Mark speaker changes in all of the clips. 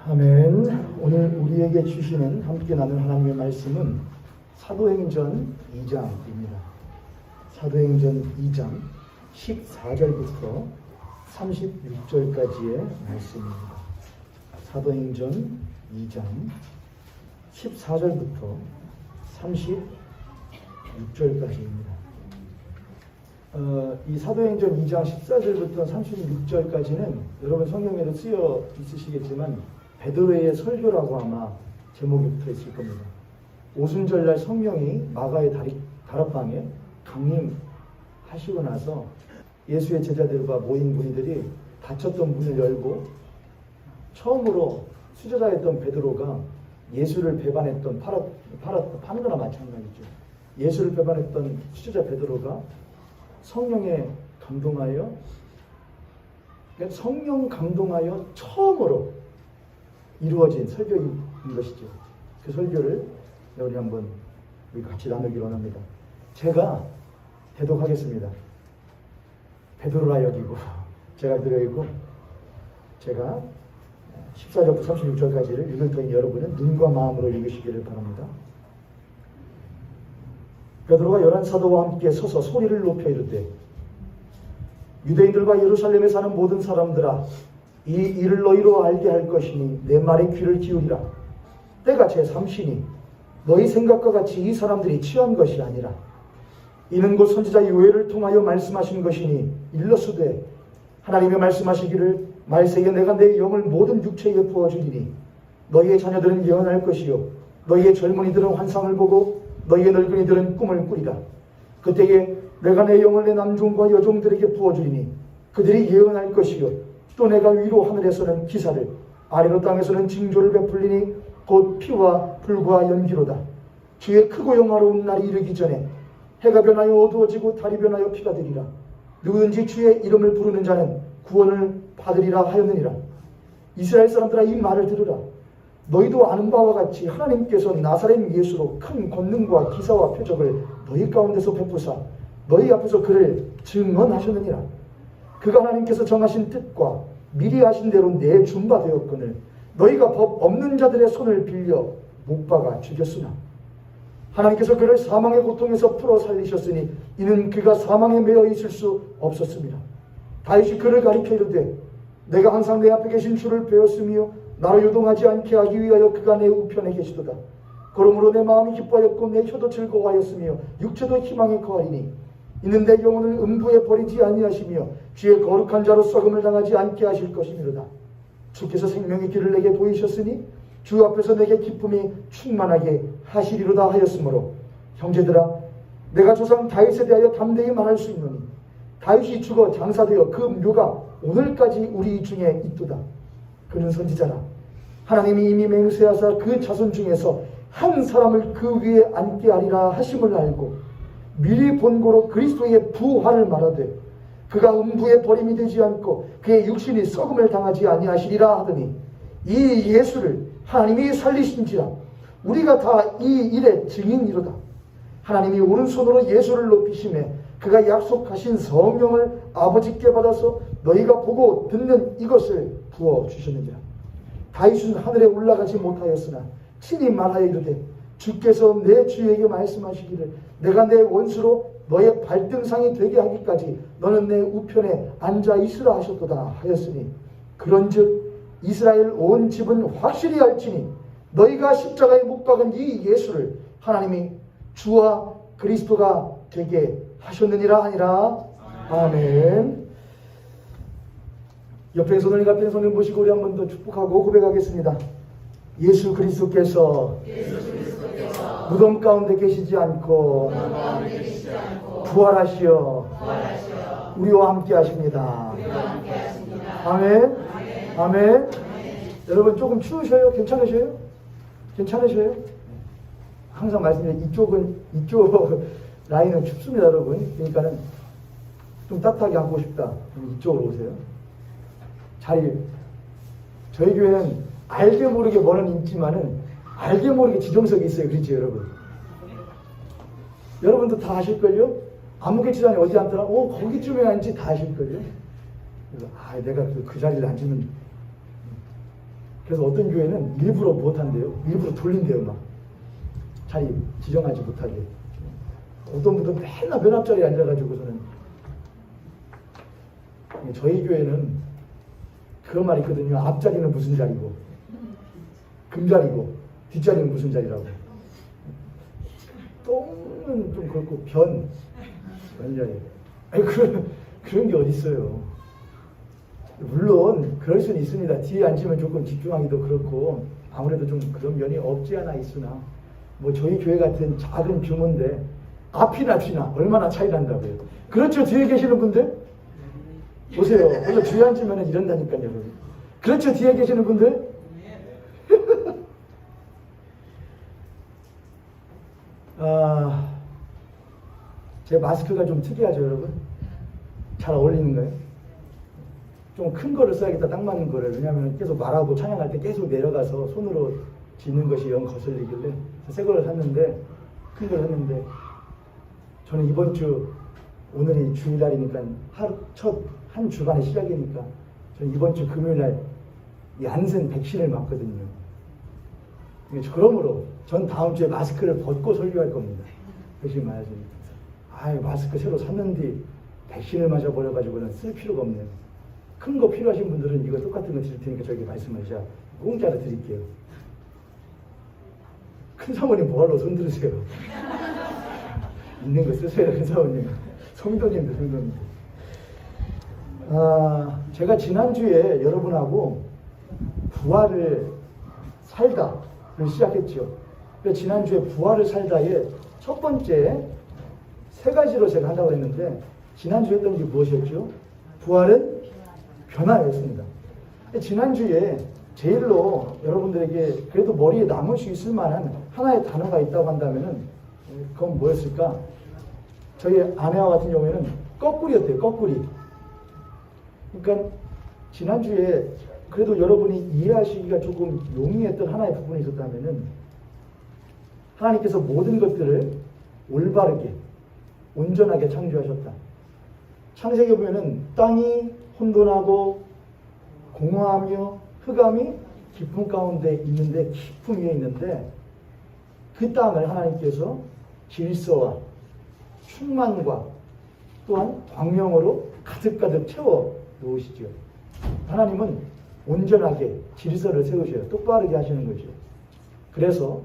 Speaker 1: 아멘. 오늘 우리에게 주시는 함께 나눌 하나님의 말씀은 사도행전 2장입니다. 사도행전 2장 14절부터 36절까지의 말씀입니다. 사도행전 2장 14절부터 36절까지입니다. 이 사도행전 2장 14절부터 36절까지는 여러분 성경에도 쓰여 있으시겠지만 베드로의 설교라고 아마 제목이 붙어 있을 겁니다. 오순절날 성령이 마가의 다락방에 강림하시고 나서 예수의 제자들과 모인 무리들이 닫혔던 문을 열고 처음으로 수제자였던 베드로가 예수를 배반했던 파는 거나 마찬가지죠. 예수를 배반했던 수제자 베드로가 성령에 감동하여, 성령 감동하여 처음으로 이루어진 설교인 것이죠. 그 설교를 우리 한번 같이 나누기 원합니다. 제가 대독하겠습니다. 베드로라 여기고 제가 들어있고 제가 14절부터 36절까지를 읽을 터인 여러분은 눈과 마음으로 읽으시기를 바랍니다. 베드로가 11사도와 함께 서서 소리를 높여 이르되 유대인들과 예루살렘에 사는 모든 사람들아, 이 일을 너희로 알게 할 것이니 내 말에 귀를 기울이라. 때가 제3시니 너희 생각과 같이 이 사람들이 취한 것이 아니라 이는 곧 선지자 요엘을 통하여 말씀하신 것이니 일러스되 하나님이 말씀하시기를 말세에 내가 내 영을 모든 육체에 부어주리니 너희의 자녀들은 예언할 것이요 너희의 젊은이들은 환상을 보고 너희의 늙은이들은 꿈을 꾸리라. 그때에 내가 내 영을 내 남종과 여종들에게 부어주리니 그들이 예언할 것이요 또 내가 위로 하늘에서는 기사를 아래로 땅에서는 징조를 베풀리니 곧 피와 불과 연기로다. 주의 크고 영화로운 날이 이르기 전에 해가 변하여 어두워지고 달이 변하여 피가 되리라. 누구든지 주의 이름을 부르는 자는 구원을 받으리라 하였느니라. 이스라엘 사람들아, 이 말을 들으라. 너희도 아는 바와 같이 하나님께서 나사렛 예수로 큰 권능과 기사와 표적을 너희 가운데서 베푸사 너희 앞에서 그를 증언하셨느니라. 그가 하나님께서 정하신 뜻과 미리 하신 대로 내준 바 되었거늘 너희가 법 없는 자들의 손을 빌려 못 박아 죽였으나 하나님께서 그를 사망의 고통에서 풀어 살리셨으니 이는 그가 사망에 매여 있을 수 없었습니다. 다윗이 그를 가리켜 이르되 내가 항상 내 앞에 계신 주를 배웠으며 나를 유동하지 않게 하기 위하여 그가 내 우편에 계시도다. 그러므로 내 마음이 기뻐하였고 내 혀도 즐거워하였으며 육체도 희망에 거하리니 이는 내 영혼을 음부에 버리지 아니하시며 주의 거룩한 자로 썩음을 당하지 않게 하실 것이미로다. 주께서 생명의 길을 내게 보이셨으니 주 앞에서 내게 기쁨이 충만하게 하시리로다 하였으므로 형제들아, 내가 조상 다윗에 대하여 담대히 말할 수 있노니 다윗이 죽어 장사되어 그 묘가 오늘까지 우리 중에 있도다. 그는 선지자라. 하나님이 이미 맹세하사 그 자손 중에서 한 사람을 그 위에 앉게 하리라 하심을 알고 미리 본고로 그리스도의 부활을 말하되 그가 음부에 버림이 되지 않고 그의 육신이 썩음을 당하지 아니하시리라 하더니 이 예수를 하나님이 살리신지라. 우리가 다 이 일의 증인이로다. 하나님이 오른손으로 예수를 높이시매 그가 약속하신 성령을 아버지께 받아서 너희가 보고 듣는 이것을 부어주셨느니라. 다윗은 하늘에 올라가지 못하였으나 친히 말하여 이르되 주께서 내 주에게 말씀하시기를 내가 내 원수로 너의 발등상이 되게 하기까지 너는 내 우편에 앉아 있으라 하셨도다 하였으니 그런즉 이스라엘 온 집은 확실히 알지니 너희가 십자가에 못 박은 이 예수를 하나님이 주와 그리스도가 되게 하셨느니라 하니라. 아멘. 옆에 손을 앞에 손을 보시고 우리 한 번 더 축복하고 고백하겠습니다. 예수 그리스도께서 무덤 가운데 계시지 않고 부활하시어 우리와 함께 하십니다. 아멘. 아멘. 여러분 조금 추우셔요? 괜찮으셔요? 괜찮으셔요? 항상 말씀드려요. 이쪽 라인은 춥습니다, 여러분. 그러니까는 좀 따뜻하게 앉고 싶다. 이쪽으로 오세요. 저희 교회는 알게 모르게 뭐는 있지만은 알게 모르게 지정석이 있어요. 그렇죠, 여러분? 여러분도 다 아실걸요? 아무개치장에 어디 앉더라? 거기쯤에 앉지 다 아실걸요? 내가 그 자리를 앉으면 그래서 어떤 교회는 일부러 못한대요. 일부러 돌린대요. 막 자리 지정하지 못하게. 어떤 분들은 맨날 맨 앞자리에 앉아가지고서는. 저희 교회는 그런 말이 있거든요. 앞자리는 무슨 자리고 금자리고 뒷자리는 무슨 자리라고. 똥은 좀 그렇고 변자리. 아니 그런 게 어디 있어요. 물론 그럴 수는 있습니다. 뒤에 앉으면 조금 집중하기도 그렇고 아무래도 좀 그런 면이 없지 않아 있으나 뭐 저희 교회 같은 작은 규모인데 앞이나 뒤나 얼마나 차이 난다고요. 그렇죠. 뒤에 계시는 분들 보세요. 그래서 뒤에 앉으면 이런다니까요. 여러분. 그렇죠. 뒤에 계시는 분들 제 마스크가 좀 특이하죠, 여러분? 잘 어울리는가요? 좀 큰 거를 써야겠다, 딱 맞는 거를. 왜냐하면 계속 말하고 찬양할 때 계속 내려가서 손으로 짚는 것이 영 거슬리길래 새 거를 샀는데, 큰 걸 샀는데, 저는 이번 주, 오늘이 주일날이니까 한 주간의 시작이니까, 저는 이번 주 금요일날 얀센 백신을 맞거든요. 그러므로 전 다음 주에 마스크를 벗고 설교할 겁니다. 백신 맞았으니까. 마스크 새로 샀는데 백신을 맞아버려가지고는 쓸 필요가 없네요. 큰 거 필요하신 분들은 이거 똑같은 거 드릴 테니까 저에게 말씀하셔야 공짜로 드릴게요. 큰 사모님 뭐하러 손 들으세요? 있는 거 쓰세요, 큰 사모님. 성도님들. 제가 지난주에 여러분하고 부활을 살다를 시작했죠. 그래서 지난주에 부활을 살다의 첫 번째 세 가지로 제가 한다고 했는데, 지난주에 했던 게 무엇이었죠? 부활은 변화였습니다. 지난주에 제일로 여러분들에게 그래도 머리에 남을 수 있을 만한 하나의 단어가 있다고 한다면은, 그건 뭐였을까? 저희 아내와 같은 경우에는 거꾸리였대요, 거꾸리. 그러니까 지난주에 그래도 여러분이 이해하시기가 조금 용이했던 하나의 부분이 있었다면은, 하나님께서 모든 것들을 올바르게 온전하게 창조하셨다. 창세기에 보면은 땅이 혼돈하고 공허하며 흑암이 깊음 가운데 있는데, 깊음 위에 있는데, 그 땅을 하나님께서 질서와 충만과 또한 광명으로 가득가득 채워 놓으시죠. 하나님은 온전하게 질서를 세우셔요. 똑바르게 하시는 거죠. 그래서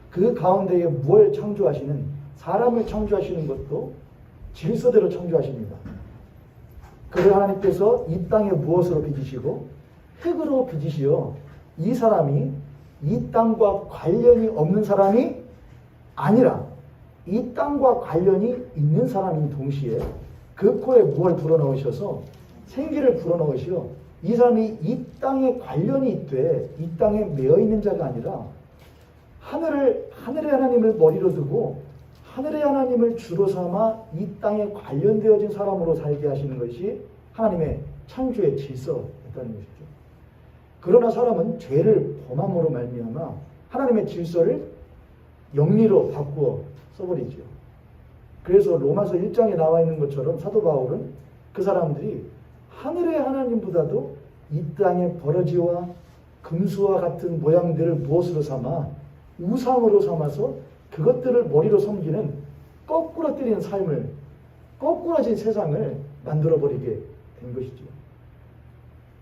Speaker 1: 그 가운데에 무엇을 창조하시는, 사람을 창조하시는 것도 질서대로 창조하십니다. 그를 하나님께서 이 땅에 무엇으로 빚으시고 흙으로 빚으시어 이 사람이 이 땅과 관련이 없는 사람이 아니라 이 땅과 관련이 있는 사람인 동시에 그 코에 무엇을 불어넣으셔서 생기를 불어넣으시어 이 사람이 이 땅에 관련이 있되 이 땅에 매어있는 자가 아니라 하늘의 하나님을 머리로 두고 하늘의 하나님을 주로 삼아 이 땅에 관련되어진 사람으로 살게 하시는 것이 하나님의 창조의 질서였다는 것이죠. 그러나 사람은 죄를 범함으로 말미암아 하나님의 질서를 영리로 바꾸어 써버리죠. 그래서 로마서 1장에 나와 있는 것처럼 사도 바울은 그 사람들이 하늘의 하나님보다도 이 땅의 버러지와 금수와 같은 모양들을 무엇으로 삼아 우상으로 삼아서 그것들을 머리로 섬기는 거꾸러뜨리는 삶을, 거꾸러진 세상을 만들어버리게 된 것이죠.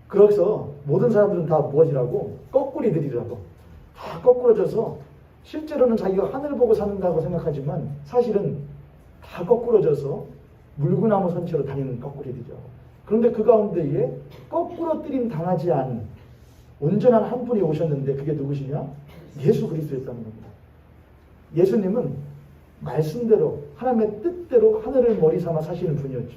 Speaker 1: 그래서 모든 사람들은 다 무엇이라고? 거꾸리들이라고. 다 거꾸러져서 실제로는 자기가 하늘을 보고 사는다고 생각하지만 사실은 다 거꾸러져서 물구나무 선체로 다니는 거꾸리들이죠. 그런데 그 가운데에 거꾸러뜨림 당하지 않은 온전한 한 분이 오셨는데, 그게 누구시냐? 예수 그리스도였다는 겁니다. 예수님은 말씀대로 하나님의 뜻대로 하늘을 머리 삼아 사시는 분이었죠.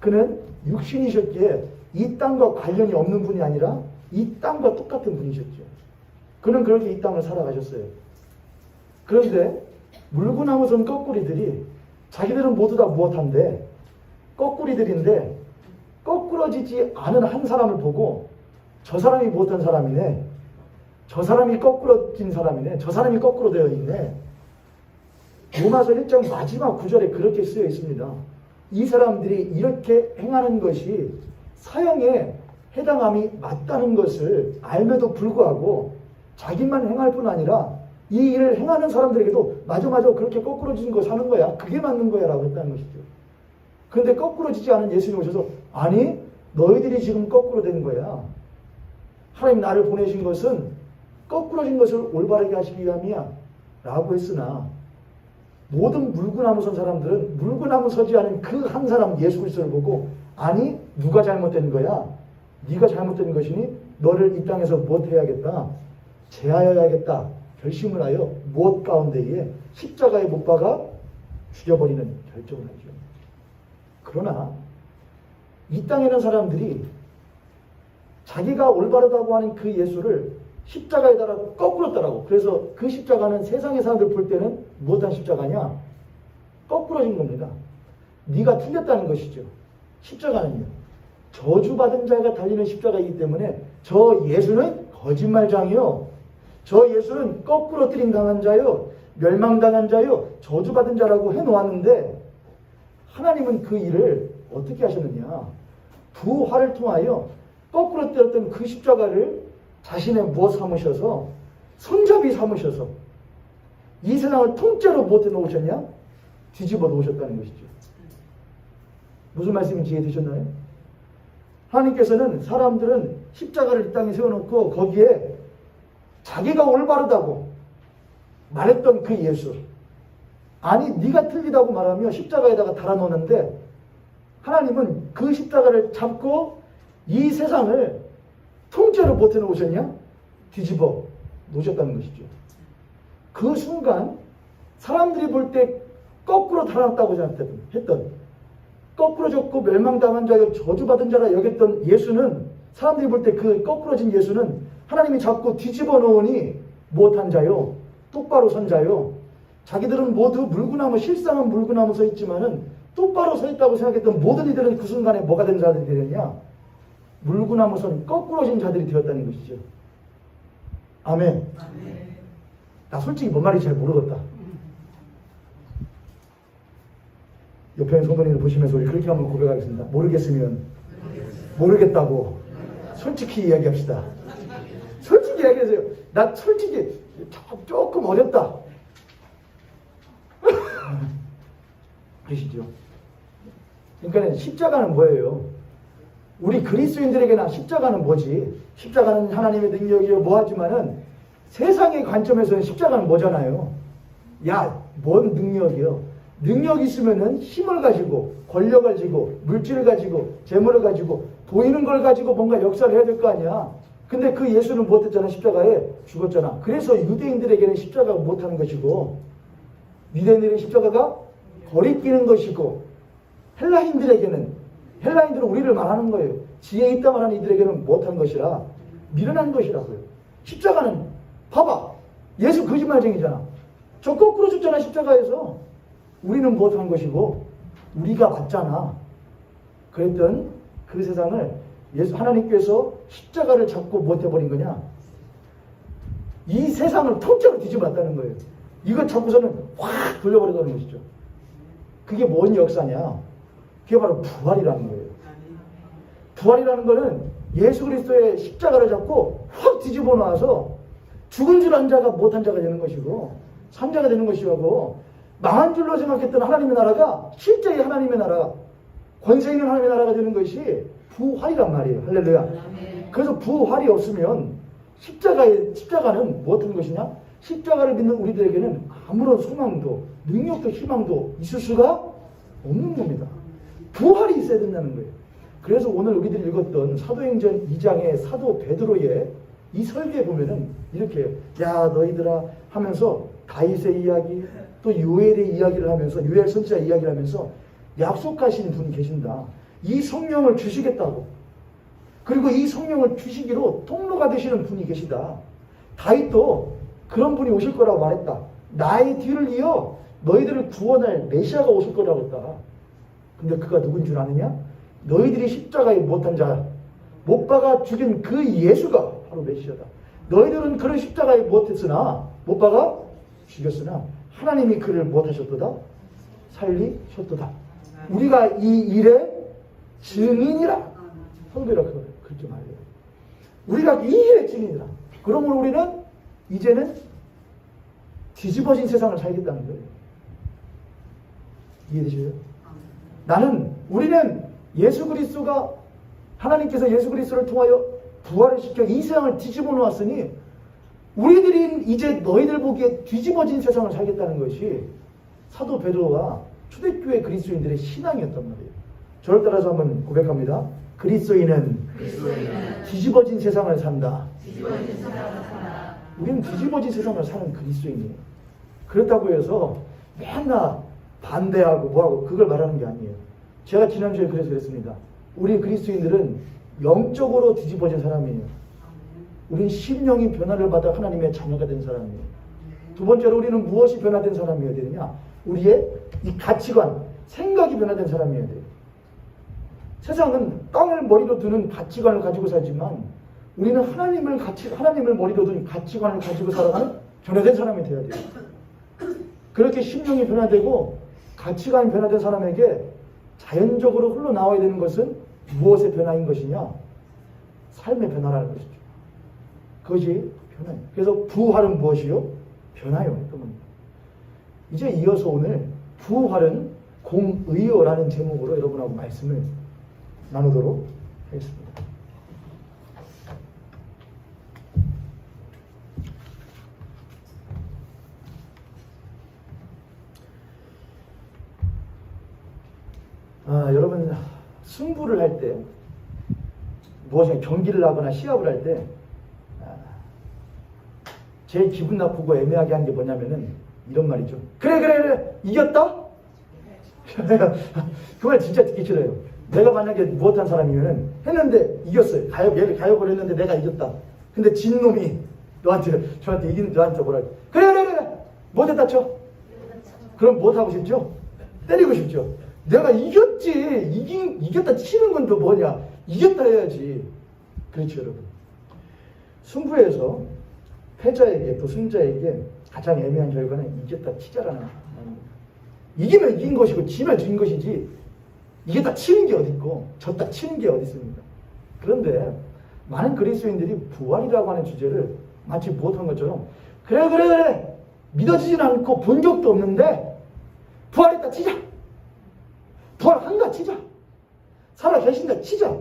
Speaker 1: 그는 육신이셨기에 이 땅과 관련이 없는 분이 아니라 이 땅과 똑같은 분이셨죠. 그는 그렇게 이 땅을 살아가셨어요. 그런데 물구나무선 거꾸리들이 자기들은 모두 다 무엇한데? 거꾸리들인데 거꾸러지지 않은 한 사람을 보고 저 사람이 무엇한 사람이네? 저 사람이 거꾸러진 사람이네. 저 사람이 거꾸로 되어 있네. 로마서 1장 마지막 구절에 그렇게 쓰여 있습니다. 이 사람들이 이렇게 행하는 것이 사형에 해당함이 맞다는 것을 알매도 불구하고 자기만 행할 뿐 아니라 이 일을 행하는 사람들에게도 맞아 그렇게 거꾸로진 거 사는 거야. 그게 맞는 거야 라고 했다는 것이죠. 그런데 거꾸로지지 않은 예수님이 오셔서 아니 너희들이 지금 거꾸로 된 거야. 하나님 나를 보내신 것은 거꾸로진 것을 올바르게 하시기 위함이야 라고 했으나 모든 물구나무 선 사람들은 물구나무 서지 않은 그 한 사람 예수 그리스도를 보고 아니 누가 잘못된 거야? 네가 잘못된 것이니 너를 이 땅에서 못해야겠다. 제하여야겠다. 결심을 하여 무엇 가운데에 십자가에 못 박아 죽여버리는 결정을 하죠. 그러나 이 땅에 있는 사람들이 자기가 올바르다고 하는 그 예수를 십자가에 달아 거꾸로 따라고. 그래서 그 십자가는 세상의 사람들 볼 때는 무엇한 십자가냐? 거꾸로진 겁니다. 네가 틀렸다는 것이죠. 십자가는요. 저주받은 자가 달리는 십자가이기 때문에 저 예수는 거짓말장이요. 저 예수는 거꾸로 뜨림 당한 자요. 멸망당한 자요. 저주받은 자라고 해놓았는데 하나님은 그 일을 어떻게 하셨느냐? 부활을 통하여 거꾸로 때렸던 그 십자가를 자신의 무엇 삼으셔서 손잡이 삼으셔서 이 세상을 통째로 못해 놓으셨냐? 뒤집어 놓으셨다는 것이죠. 무슨 말씀인지 이해되셨나요? 하나님께서는 사람들은 십자가를 이 땅에 세워놓고 거기에 자기가 올바르다고 말했던 그 예수 아니 네가 틀리다고 말하며 십자가에다가 달아놓는데 하나님은 그 십자가를 잡고 이 세상을 통째로 못해 놓으셨냐? 뒤집어 놓으셨다는 것이죠. 그 순간 사람들이 볼 때 거꾸로 달아났다고 했던 거꾸로졌고 멸망당한 자여 저주받은 자라 여겼던 예수는 사람들이 볼 때 그 거꾸로진 예수는 하나님이 잡고 뒤집어 놓으니 못한 자요 똑바로 선 자요 자기들은 모두 물구나무 실상은 물구나무 서 있지만은 똑바로 서 있다고 생각했던 모든 이들은 그 순간에 뭐가 된 자들이 되느냐? 물구나무 선 거꾸로진 자들이 되었다는 것이죠. 아멘. 나 솔직히 뭔 말인지 잘 모르겠다. 옆에 있는 성도님들 보시면서 우리 그렇게 한번 고백하겠습니다. 모르겠으면 모르겠다고 솔직히 이야기합시다. 솔직히 이야기하세요. 나 솔직히 조금 어렵다. 그러시죠. 그러니까 십자가는 뭐예요? 우리 그리스도인들에게는 십자가는 뭐지? 십자가는 하나님의 능력이요 뭐하지만은 세상의 관점에서는 십자가는 뭐잖아요. 야, 뭔 능력이요? 능력 있으면은 힘을 가지고 권력을 가지고 물질을 가지고 재물을 가지고 보이는 걸 가지고 뭔가 역사를 해야 될 거 아니야. 근데 그 예수는 못했잖아. 십자가에 죽었잖아. 그래서 유대인들에게는 십자가가 못하는 것이고 유대인들의 십자가가 거리끼는 것이고 헬라인들은 우리를 말하는 거예요. 지혜 있다 말하는 이들에게는 못한 것이라 미련한 것이라고요. 십자가는 봐봐. 예수 거짓말쟁이잖아. 저 거꾸로 죽잖아. 십자가에서. 우리는 못한 것이고 우리가 맞잖아. 그랬던 그 세상을 하나님께서 십자가를 잡고 못해버린 거냐? 이 세상을 통째로 뒤집어놨다는 거예요. 이거 잡고서는 확 돌려버리다는 것이죠. 그게 뭔 역사냐? 그게 바로 부활이라는 거예요. 부활이라는 거는 예수 그리스도의 십자가를 잡고 확 뒤집어 놔서 죽은 줄 안 자가 못한 자가 되는 것이고 산 자가 되는 것이고 망한 줄로 생각했던 하나님의 나라가 실제의 하나님의 나라, 권세 있는 하나님의 나라가 되는 것이 부활이란 말이에요. 할렐루야. 그래서 부활이 없으면 십자가는 무엇한 것이냐? 십자가를 믿는 우리들에게는 아무런 소망도 능력도 희망도 있을 수가 없는 겁니다. 부활이 있어야 된다는 거예요. 그래서 오늘 우리들이 읽었던 사도행전 2장의 사도 베드로의 이 설교에 보면은 이렇게 야 너희들아 하면서 다윗의 이야기 또 요엘의 이야기를 하면서 요엘 선지자 이야기를 하면서 약속하신 분이 계신다. 이 성령을 주시겠다고. 그리고 이 성령을 주시기로 통로가 되시는 분이 계시다. 다윗도 그런 분이 오실 거라고 말했다. 나의 뒤를 이어 너희들을 구원할 메시아가 오실 거라고 했다. 근데 그가 누군 줄 아느냐? 너희들이 십자가에 못한 자, 못 박아 죽인 그 예수가 바로 메시아다. 너희들은 그런 십자가에 못했으나 못 박아 죽였으나 하나님이 그를 못하셨도다 살리셨도다. 우리가 이 일의 증인이라 성도라 그렇게 말해요. 우리가 이 일의 증인이라. 그러므로 우리는 이제는 뒤집어진 세상을 살겠다는 거예요. 이해되시죠? 우리는 예수 그리스도가, 하나님께서 예수 그리스도를 통하여 부활을 시켜 이 세상을 뒤집어 놓았으니 우리들이 이제 너희들 보기에 뒤집어진 세상을 살겠다는 것이 사도 베드로와 초대교회 그리스도인들의 신앙이었단 말이에요. 저를 따라서 한번 고백합니다. 그리스도인은 뒤집어진 세상을 산다. 우리는 뒤집어진 세상을 사는 그리스도인이에요. 그렇다고 해서 맨날 반대하고 뭐하고 그걸 말하는 게 아니에요. 제가 지난주에 그래서 그랬습니다. 우리 그리스도인들은 영적으로 뒤집어진 사람이에요. 우리는 심령이 변화를 받아 하나님의 자녀가 된 사람이에요. 두 번째로 우리는 무엇이 변화된 사람이어야 되느냐? 우리의 이 가치관, 생각이 변화된 사람이어야 돼요. 세상은 땅을 머리로 두는 가치관을 가지고 살지만 우리는 하나님을 머리로 둔 가치관을 가지고 살아가는 변화된 사람이 되어야 돼요. 그렇게 심령이 변화되고 가치관이 변화된 사람에게 자연적으로 흘러나와야 되는 것은 무엇의 변화인 것이냐? 삶의 변화라는 것이죠. 그것이 변화예요. 그래서 부활은 무엇이요? 변화요. 이제 이어서 오늘 부활은 공의요라는 제목으로 여러분하고 말씀을 나누도록 하겠습니다. 여러분 승부를 할 때, 무엇인가 경기를 하거나 시합을 할 때 제일 기분 나쁘고 애매하게 한 게 뭐냐면은 이런 말이죠. 그래 이겼다? 그 말 진짜 듣기 싫어요. 내가 만약에 무엇한 사람이면은 했는데 이겼어요. 얘를 가역을 했는데 내가 이겼다. 근데 진 놈이 저한테 이기는 저한테 뭐라 그래 못했다 쳐. 그럼 못하고 싶죠? 때리고 싶죠? 내가 이겼지. 이겼다 치는 건 또 뭐냐? 이겼다 해야지. 그렇죠, 여러분. 승부에서 패자에게 또 승자에게 가장 애매한 결과는 이겼다 치자라는 겁니다. 이기면 이긴 것이고 지면 진 것이지 이겼다 치는 게 어디 있고 졌다 치는 게 어디 있습니까? 그런데 많은 그리스도인들이 부활이라고 하는 주제를 마치 못한 것처럼 그래 믿어지진 않고 본 적도 없는데 부활했다 치자. 부활한다 치자. 살아 계신다 치자.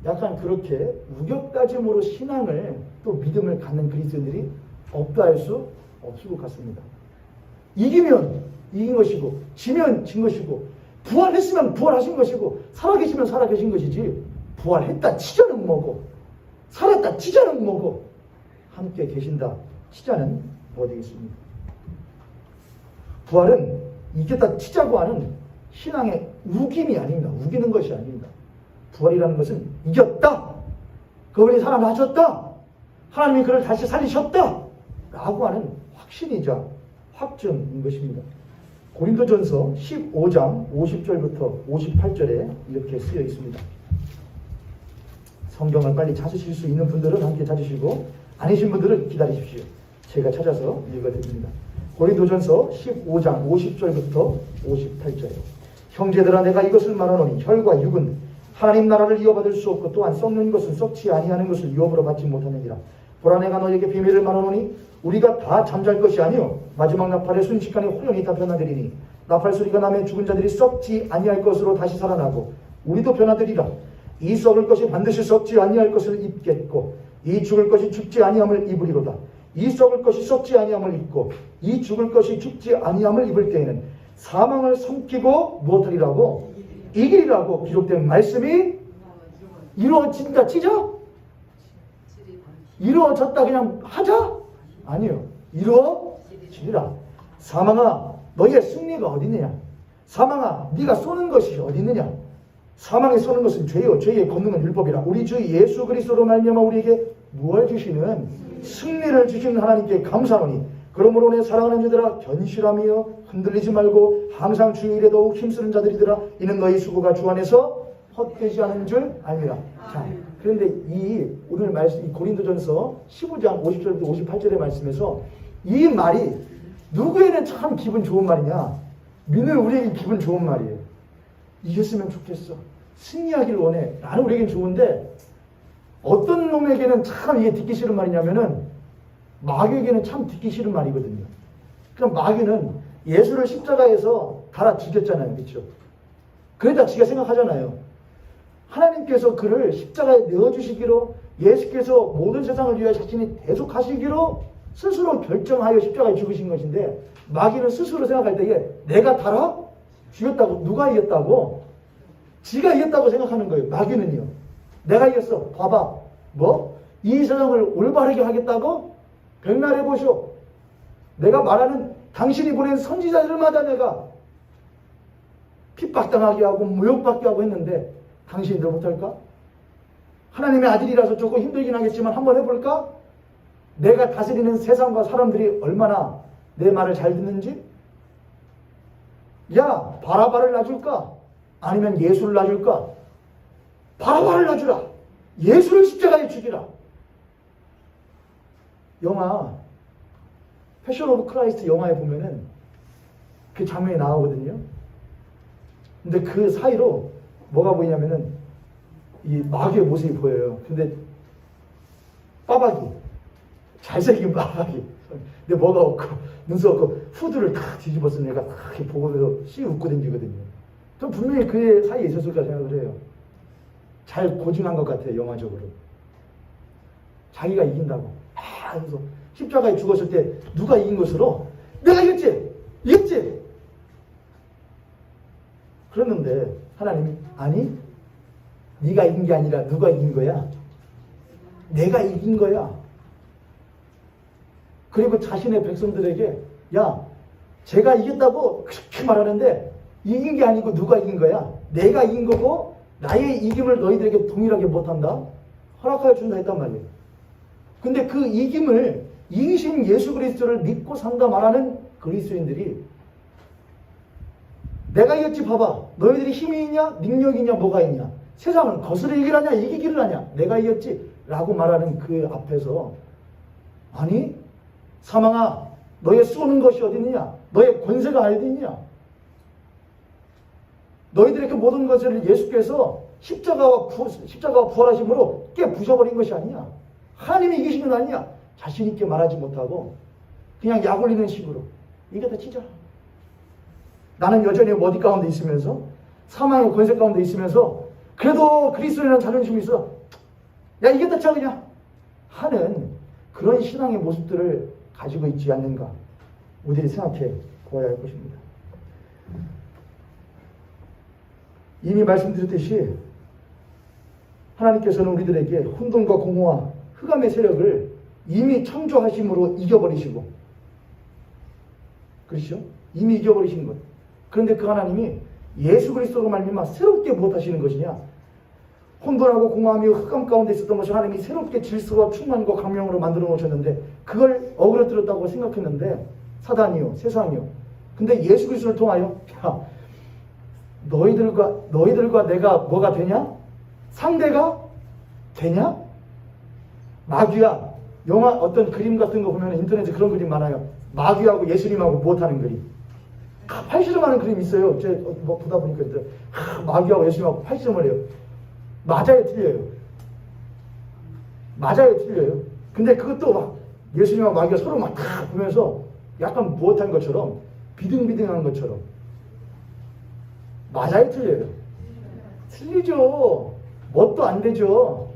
Speaker 1: 약간 그렇게 우격다짐으로 신앙을 또 믿음을 갖는 그리스도인들이 없다 할 수 없을 것 같습니다. 이기면 이긴 것이고 지면 진 것이고 부활했으면 부활하신 것이고 살아계시면 살아계신 것이지 부활했다 치자는 뭐고 살았다 치자는 뭐고 함께 계신다 치자는 뭐 되겠습니까? 부활은 이겼다 치자고 하는 신앙의 우김이 아닙니다. 우기는 것이 아닙니다. 부활이라는 것은 이겼다. 그분이 살아나셨다. 하나님이 그를 다시 살리셨다. 라고 하는 확신이자 확증인 것입니다. 고린도전서 15장 50절부터 58절에 이렇게 쓰여 있습니다. 성경을 빨리 찾으실 수 있는 분들은 함께 찾으시고 아니신 분들은 기다리십시오. 제가 찾아서 읽어드립니다. 고린도전서 15장 50절부터 58절에 형제들아 내가 이것을 말하노니 혈과 육은 하나님 나라를 이어받을 수 없고 또한 썩는 것은 썩지 아니하는 것을 유업으로 받지 못하느니라. 보라 내가 너에게 비밀을 말하노니 우리가 다 잠잘 것이 아니요 마지막 나팔의 순식간에 호련히 다 변화되리니 나팔 소리가 나면 죽은 자들이 썩지 아니할 것으로 다시 살아나고 우리도 변화되리라. 이 썩을 것이 반드시 썩지 아니할 것을 입겠고 이 죽을 것이 죽지 아니함을 입으리로다. 이 썩을 것이 썩지 아니함을 입고 이 죽을 것이 죽지 아니함을 입을 때에는 사망을 섬기고 무엇하리라고 이기리라고 기록된 말씀이 이루어진다 치자? 이루어졌다 그냥 하자? 아니요. 이루어지리라. 사망아 너희의 승리가 어디 있느냐? 사망아 네가 쏘는 것이 어디 있느냐? 사망에 쏘는 것은 죄요 죄의 권능은 율법이라. 우리 주 예수 그리스도로 말미암아 우리에게 무엇을 주시는 승리를 주시는 하나님께 감사하노니 그러므로 내 사랑하는 자들아 견실하며 흔들리지 말고 항상 주의 일에 더욱 힘쓰는 자들이더라. 이는 너희 수고가 주 안에서 헛되지 않은 줄 알미라. 자, 그런데 이 오늘 말씀 이 고린도전서 15장 50절부터 58절의 말씀에서 이 말이 누구에는 참 기분 좋은 말이냐? 믿는 우리에게 기분 좋은 말이에요. 이겼으면 좋겠어. 승리하길 원해. 나는 우리에겐 좋은데 어떤 놈에게는 참 이게 듣기 싫은 말이냐면은 마귀에게는 참 듣기 싫은 말이거든요. 그럼 마귀는 예수를 십자가에서 달아 죽였잖아요. 그렇죠? 그러다 지가 생각하잖아요. 하나님께서 그를 십자가에 내어주시기로, 예수께서 모든 세상을 위하여 자신이 대속하시기로 스스로 결정하여 십자가에 죽으신 것인데, 마귀는 스스로 생각할 때에 내가 달아 죽였다고, 누가 이겼다고? 지가 이겼다고 생각하는 거예요. 마귀는요. 내가 이겼어. 봐봐. 뭐? 이 세상을 올바르게 하겠다고? 백날 해보쇼. 내가 말하는 당신이 보낸 선지자들마다 내가 핍박당하게 하고 모욕받게 하고 했는데 당신이 더 못할까? 하나님의 아들이라서 조금 힘들긴 하겠지만 한번 해볼까? 내가 다스리는 세상과 사람들이 얼마나 내 말을 잘 듣는지? 야, 바라바를 놔줄까? 아니면 예수를 놔줄까? 바라바를 놔주라. 예수를 십자가에 죽이라. 영화 패션 오브 크라이스트 영화에 보면은 그 장면이 나오거든요. 근데 그 사이로 뭐가 보이냐면은 이 마귀의 모습이 보여요. 근데 빠박이, 잘생긴 빠박이. 근데 뭐가 없고 눈썹 없고 후드를 탁 뒤집어서 내가 탁 이렇게 보고서 씩 웃고 다니거든요. 전 분명히 그 사이에 있었을까 생각을 해요. 잘 고증한 것 같아요. 영화적으로. 자기가 이긴다고. 그래서 십자가에 죽었을 때 누가 이긴 것으로? 내가 이겼지! 이겼지! 그랬는데 하나님이 아니, 네가 이긴 게 아니라 누가 이긴 거야? 내가 이긴 거야. 그리고 자신의 백성들에게 야, 제가 이겼다고 그렇게 말하는데 이긴 게 아니고 누가 이긴 거야? 내가 이긴 거고 나의 이김을 너희들에게 동일하게 못한다? 허락하여 준다 했단 말이에요. 근데 그 이김을 이기신 예수 그리스도를 믿고 산다 말하는 그리스도인들이 내가 이겼지 봐봐. 너희들이 힘이 있냐? 능력이 있냐? 뭐가 있냐? 세상을 거스르기를 하냐? 이기기를 하냐? 내가 이겼지? 라고 말하는 그 앞에서 아니 사망아 너의 쏘는 것이 어디 있느냐? 너의 권세가 어디 있느냐? 너희들의 그 모든 것을 예수께서 십자가와 부활하심으로 깨 부셔버린 것이 아니냐? 하나님이 이기신 건 아니냐? 자신 있게 말하지 못하고 그냥 약 올리는 식으로 이겼다 치자. 나는 여전히 어디 가운데 있으면서 사망의 권세 가운데 있으면서 그래도 그리스도인이라는 자존심이 있어. 야 이겼다 쳐 그냥 하는 그런 신앙의 모습들을 가지고 있지 않는가 우리들이 생각해 보아야 할 것입니다. 이미 말씀드렸듯이 하나님께서는 우리들에게 혼돈과 공허와 흑암의 세력을 이미 창조하심으로 이겨버리시고, 그렇죠? 이미 이겨버리신 것. 그런데 그 하나님이 예수 그리스도로 말미암아 새롭게 무엇하시는 것이냐? 혼돈하고 공허하며 흑암 가운데 있었던 것을 하나님이 새롭게 질서와 충만과 광명으로 만들어 놓으셨는데 그걸 어그러뜨렸다고 생각했는데 사단이요, 세상이요. 근데 예수 그리스도를 통하여 야, 너희들과 내가 뭐가 되냐? 상대가 되냐? 마귀야. 영화 어떤 그림 같은 거 보면 인터넷에 그런 그림 많아요. 마귀하고 예수님하고 무엇하는 그림. 팔씨름하는 그림 있어요. 제 뭐 보다 보니까 마귀하고 예수님하고 팔씨름을 해요. 맞아요, 틀려요. 맞아요, 틀려요. 근데 그것도 막 예수님하고 마귀가 서로 막 다 보면서 약간 무엇한 것처럼 비등비등한 것처럼. 맞아요, 틀려요. 틀리죠. 뭣도 안 되죠.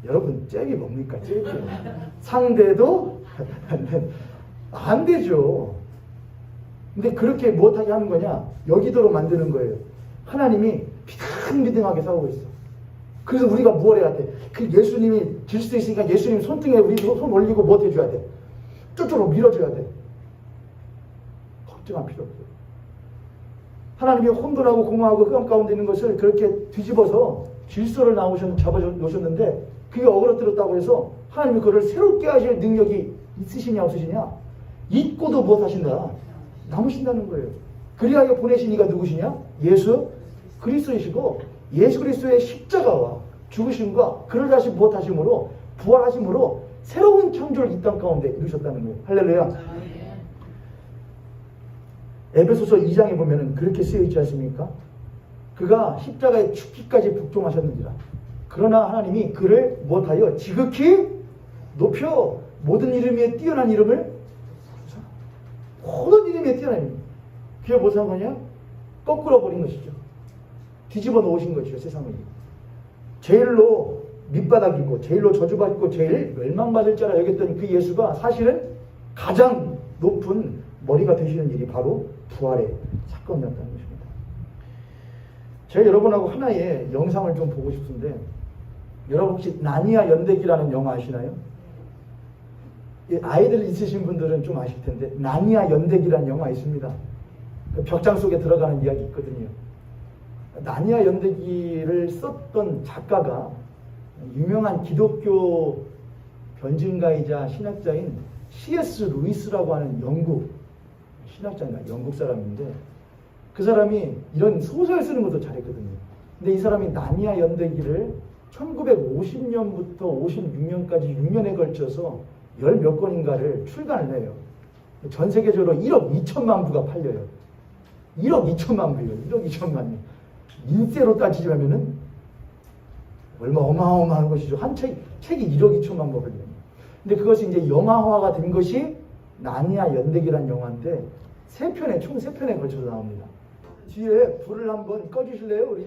Speaker 1: 여러분 잭이 뭡니까? 잭이 상대도 안 되죠. 근데 그렇게 못하게 하는 거냐? 여기도록 만드는 거예요. 하나님이 비등비등하게 싸우고 있어. 그래서 우리가 뭘 해야 돼? 그 예수님이 질 수도 있으니까 예수님 손등에 우리 손 올리고 뭐 해줘야 돼? 쪼쪼로 밀어줘야 돼. 걱정할 필요 없어요. 하나님이 혼돈하고 공허하고 흑암 가운데 있는 것을 그렇게 뒤집어서 질서를 잡아 놓으셨는데 그게 어그러뜨렸다고 해서 하나님이 그걸 새롭게 하실 능력이 있으시냐 없으시냐? 있고도 못 하신다. 남으신다는 거예요. 그리하여 보내신 이가 누구시냐? 예수 그리스도이시고 예수 그리스도의 십자가와 죽으심과 그를 다시 무엇하심으로 부활하심으로 새로운 창조를 이 땅 가운데 이루셨다는 거예요. 할렐루야. 에베소서 2장에 보면은 그렇게 쓰여 있지 않습니까? 그가 십자가에 죽기까지 복종하셨는지라. 그러나 하나님이 그를 못하여 지극히 높여 모든 이름 위에 뛰어난 이름을 모든 이름 위에 뛰어난 이름. 그게 무슨 상관이야? 거꾸로 버린 것이죠. 뒤집어 놓으신 것이죠. 세상을. 제일로 밑바닥이고 제일로 저주받고 제일 멸망받을 자라 여겼던 그 예수가 사실은 가장 높은 머리가 되시는 일이 바로 부활의 사건이었다는 것입니다. 제가 여러분하고 하나의 영상을 좀 보고 싶은데, 여러분 혹시 나니아 연대기라는 영화 아시나요? 아이들 있으신 분들은 좀 아실 텐데, 나니아 연대기라는 영화 있습니다. 그 벽장 속에 들어가는 이야기 있거든요. 나니아 연대기를 썼던 작가가 유명한 기독교 변증가이자 신학자인 C.S. 루이스라고 하는 영국 신학자인가 영국 사람인데, 그 사람이 이런 소설 쓰는 것도 잘했거든요. 근데 이 사람이 나니아 연대기를 1950년부터 56년까지 6년에 걸쳐서 열 몇 권인가를 출간을 해요. 전 세계적으로 1억 2천만 부가 팔려요. 1억 2천만 부예요. 1억 2천만이. 인세로 따지자면은 얼마 어마어마한 것이죠. 한 책이 1억 2천만 부가 팔려요. 근데 그것이 이제 영화화가 된 것이 나니아 연대기란 영화인데 총 3편에 걸쳐서 나옵니다. 뒤에 불을 한번 꺼주실래요? 우리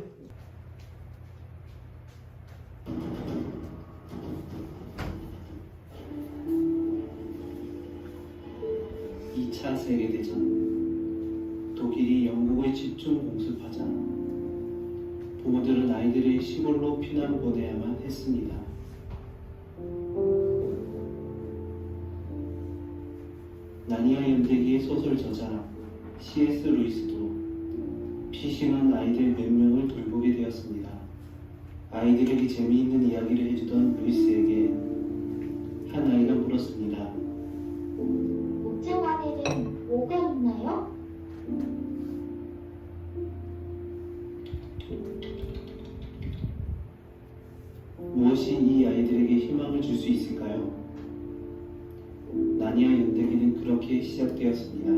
Speaker 2: 2차 세계대전, 독일이 영국을 집중 공습하자 부모들은 아이들을 시골로 피난 보내야만 했습니다. 나니아 연대기의 소설 저자 C.S. 루이스도 피신한 아이들 몇 명을 돌보게 되었습니다. 아이들에게 재미있는 이야기를 해주던 루이스에게 한 아이가 물었습니다.
Speaker 3: 목장 안에는 뭐가 있나요?
Speaker 2: 무엇이 이 아이들에게 희망을 줄 수 있을까요? 나니아 연대기는 그렇게 시작되었습니다.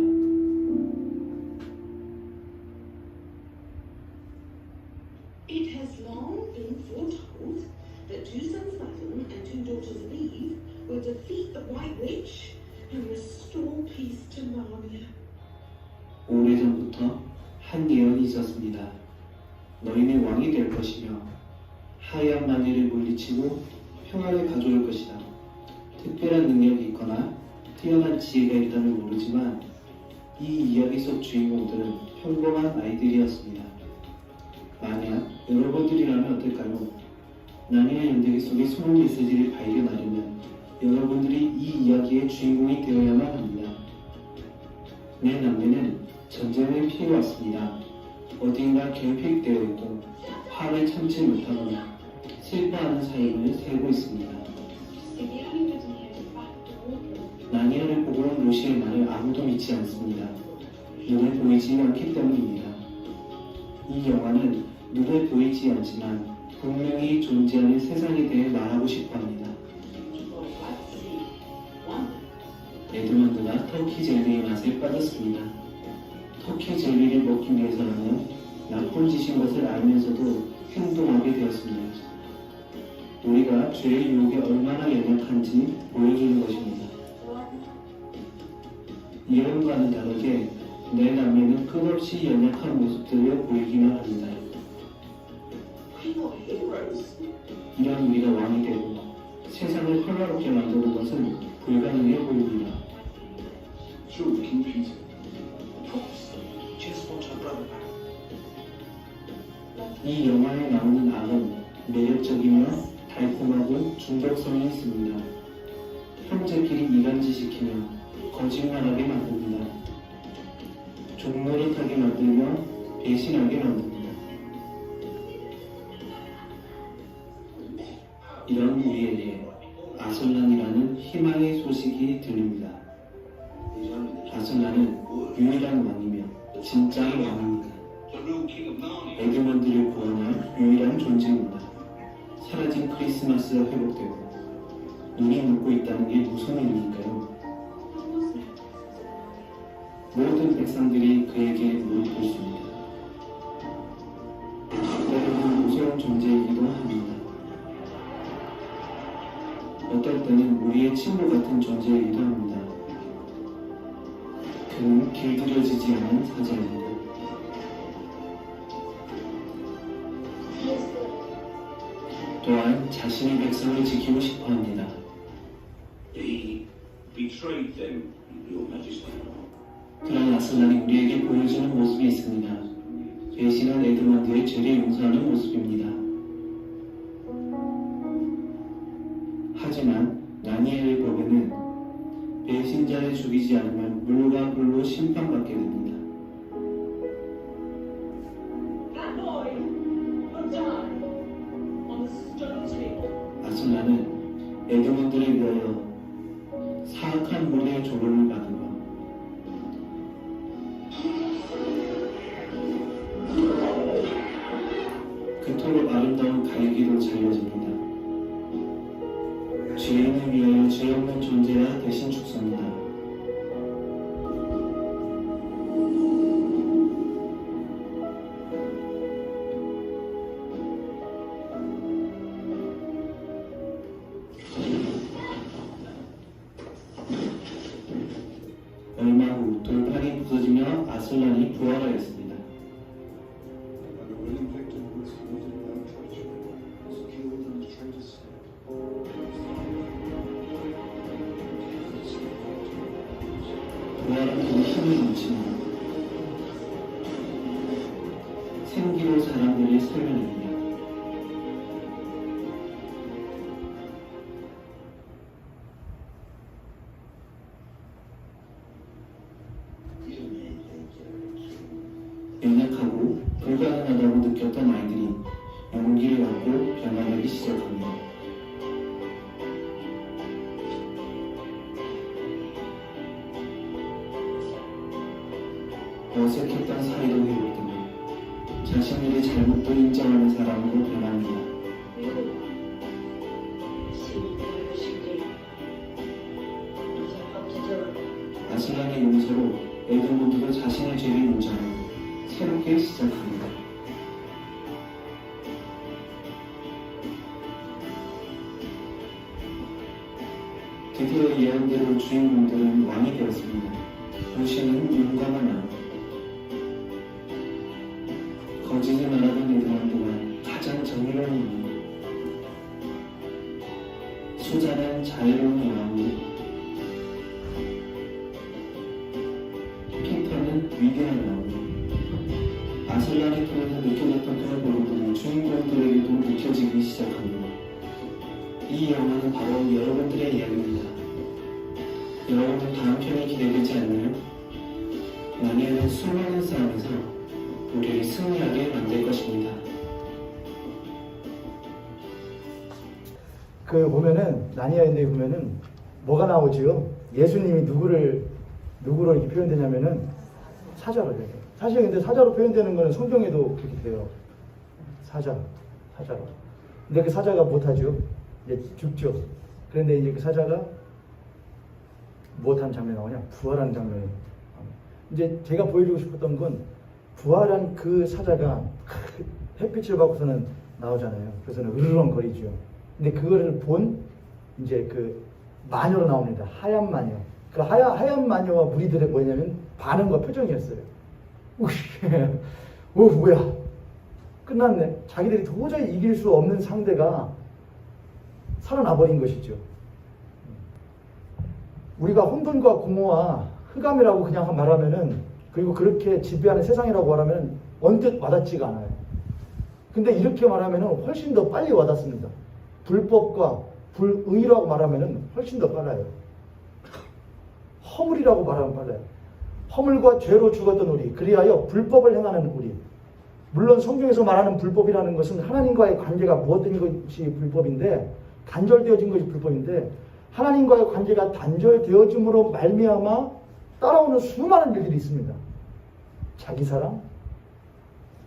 Speaker 4: It has long been foretold that two sons of Adam and two daughters of Eve will defeat the White Witch and restore peace to Narnia.
Speaker 2: 오래전부터 한 예언이 있었습니다. 너희는 왕이 될 것이며 하얀 마녀를 물리치고 평화를 가져올 것이다. 특별한 능력이 있거나 뛰어난 지혜가 있다면 모르지만 이 이야기 속 주인공들은 평범한 아이들이었습니다. 만약 여러분들이라면 어떨까요? 나니아 연대기 속의 숨은 메시지를 발견하려면 여러분들이 이 이야기의 주인공이 되어야만 합니다. 내 남매는 전쟁을 피해 왔습니다. 어딘가 결핍되어 있고 화를 참지 못하거나 슬퍼하는 삶을 살고 있습니다. 나니아를 보고 온 루시의 말을 아무도 믿지 않습니다. 눈에 보이지 않기 때문입니다. 이 영화는 눈에 보이지 않지만 분명히 존재하는 세상에 대해 말하고 싶어 합니다. 에드먼드가 터키 젤리의 맛에 빠졌습니다. 터키 젤리를 먹기 위해서라면 나쁜 짓인 것을 알면서도 행동하게 되었습니다. 우리가 죄의 유혹에 얼마나 연약한지 보여주는 것입니다. 이런과는 다르게 내 남매는 끝없이 연약한 모습들을 보이기만 합니다. 이런 우리가 왕이 되고 세상을 평화롭게 만드는 것은 불가능해 보입니다. 이 영화에 나오는 악은 매력적이며 달콤하고 중독성이 있습니다. 형제끼리 이간질시키며 거짓말하게 만듭니다. 종노릇하게 만들며 배신하게 만듭니다. 이런 우리에게 아솔란이라는 희망의 소식이 들립니다. 아솔란은 유일한 왕이며 진짜 왕입니다. 에드먼드를 구원할 유일한 존재입니다. 사라진 크리스마스가 회복되고 눈이 눕고 있다는 게 무슨 의미일까요? 모든 백성들이 그에게 무릎 꿇습니다. 때로는 무서운 존재이기도 합니다. 어떤 때는 우리의 친구 같은 존재이기도 합니다. 그는 길들여지지 않은 사자입니다. 또한 자신의 백성을 지키고 싶어 합니다.
Speaker 5: He betrayed them, Your Majesty.
Speaker 2: 그런 아슬란이 우리에게 보여주는 모습이 있습니다. 배신한 에드먼드의 죄를 용서하는 모습입니다. 하지만 다니엘의 법에는 배신자를 죽이지 않으면 물과 불로 심판받게 됩니다.
Speaker 4: That boy will die on the stone table.
Speaker 2: 아슬란은 에드먼드를 위하여 사악한 물의 조롱을 받은 것, 그토록 아름다운 갈기로 잘려집니다. 죄인을 위하여 죄 없는 존재라 대신 죽습니다. 얼마 후 돌판이 부서지며 아슬란이 부활하였습니다.
Speaker 5: And a willing victim who was committed without treachery was killed on the traitor's side.
Speaker 2: 부활한 그 힘을 넘치며 생기로 사람들을 살려냅니다. 연약하고 불가능하다고 느꼈던 아이들이 용기를 얻고 변화하기 시작합니다. 어색했던 사이도 회복되고 자신들의 잘못도 인정하는 사람으로 변합니다. 아슬란의 용서로 에드먼드도 자신의 죄를 인정하고 새롭게 시작합니다. 드디어 예언대로 주인공들은 왕이 되었습니다. 루시는 용감한 왕, 거짓을 말하던 에드먼드가 가장 정의로운 왕, 수잔한 자유로운 왕, 피터는 위대한 왕, 아슬란의 통해서 느껴졌던 그런 부분들이 주인공들에게도 느껴지기 시작합니다. 이 영화는 바로 여러분들의 이야기입니다. 여러분들 다음 편이 기대되지 않나요? 나니엘은 수많은 싸움에서 우리를 승리하게 만들 것입니다.
Speaker 1: 그 보면은 나니아인데 보면은 뭐가 나오지요? 예수님이 누구를 이렇게 표현되냐면은 사자로 돼요. 사실 근데 사자로 표현되는 거는 성경에도 그렇게 돼요. 사자로. 근데 그 사자가 못하죠. 이제 죽죠. 그런데 이제 그 사자가 못한 장면이 나오냐? 부활하는 장면이 나와요. 이제 제가 보여주고 싶었던 건 부활한 그 사자가 햇빛을 받고서는 나오잖아요. 그래서는 으르렁거리죠. 근데 그거를 본 이제 그 마녀로 나옵니다. 하얀 마녀. 그 하얀 마녀와 무리들의 뭐냐면 반응과 표정이었어요. 오, 뭐야. 끝났네. 자기들이 도저히 이길 수 없는 상대가 살아나버린 것이죠. 우리가 혼돈과 공허와 흑암이라고 그냥 말하면은, 그리고 그렇게 지배하는 세상이라고 말하면 언뜻 와닿지가 않아요. 근데 이렇게 말하면은 훨씬 더 빨리 와닿습니다. 불법과 불의라고 말하면은 훨씬 더 빨라요. 허물이라고 말하면 빨라요. 허물과 죄로 죽었던 우리, 그리하여 불법을 행하는 우리. 물론 성경에서 말하는 불법이라는 것은 하나님과의 관계가 무엇된 것이 불법인데, 단절되어진 것이 불법인데, 하나님과의 관계가 단절되어짐으로 말미암아 따라오는 수많은 일들이 있습니다. 자기사랑,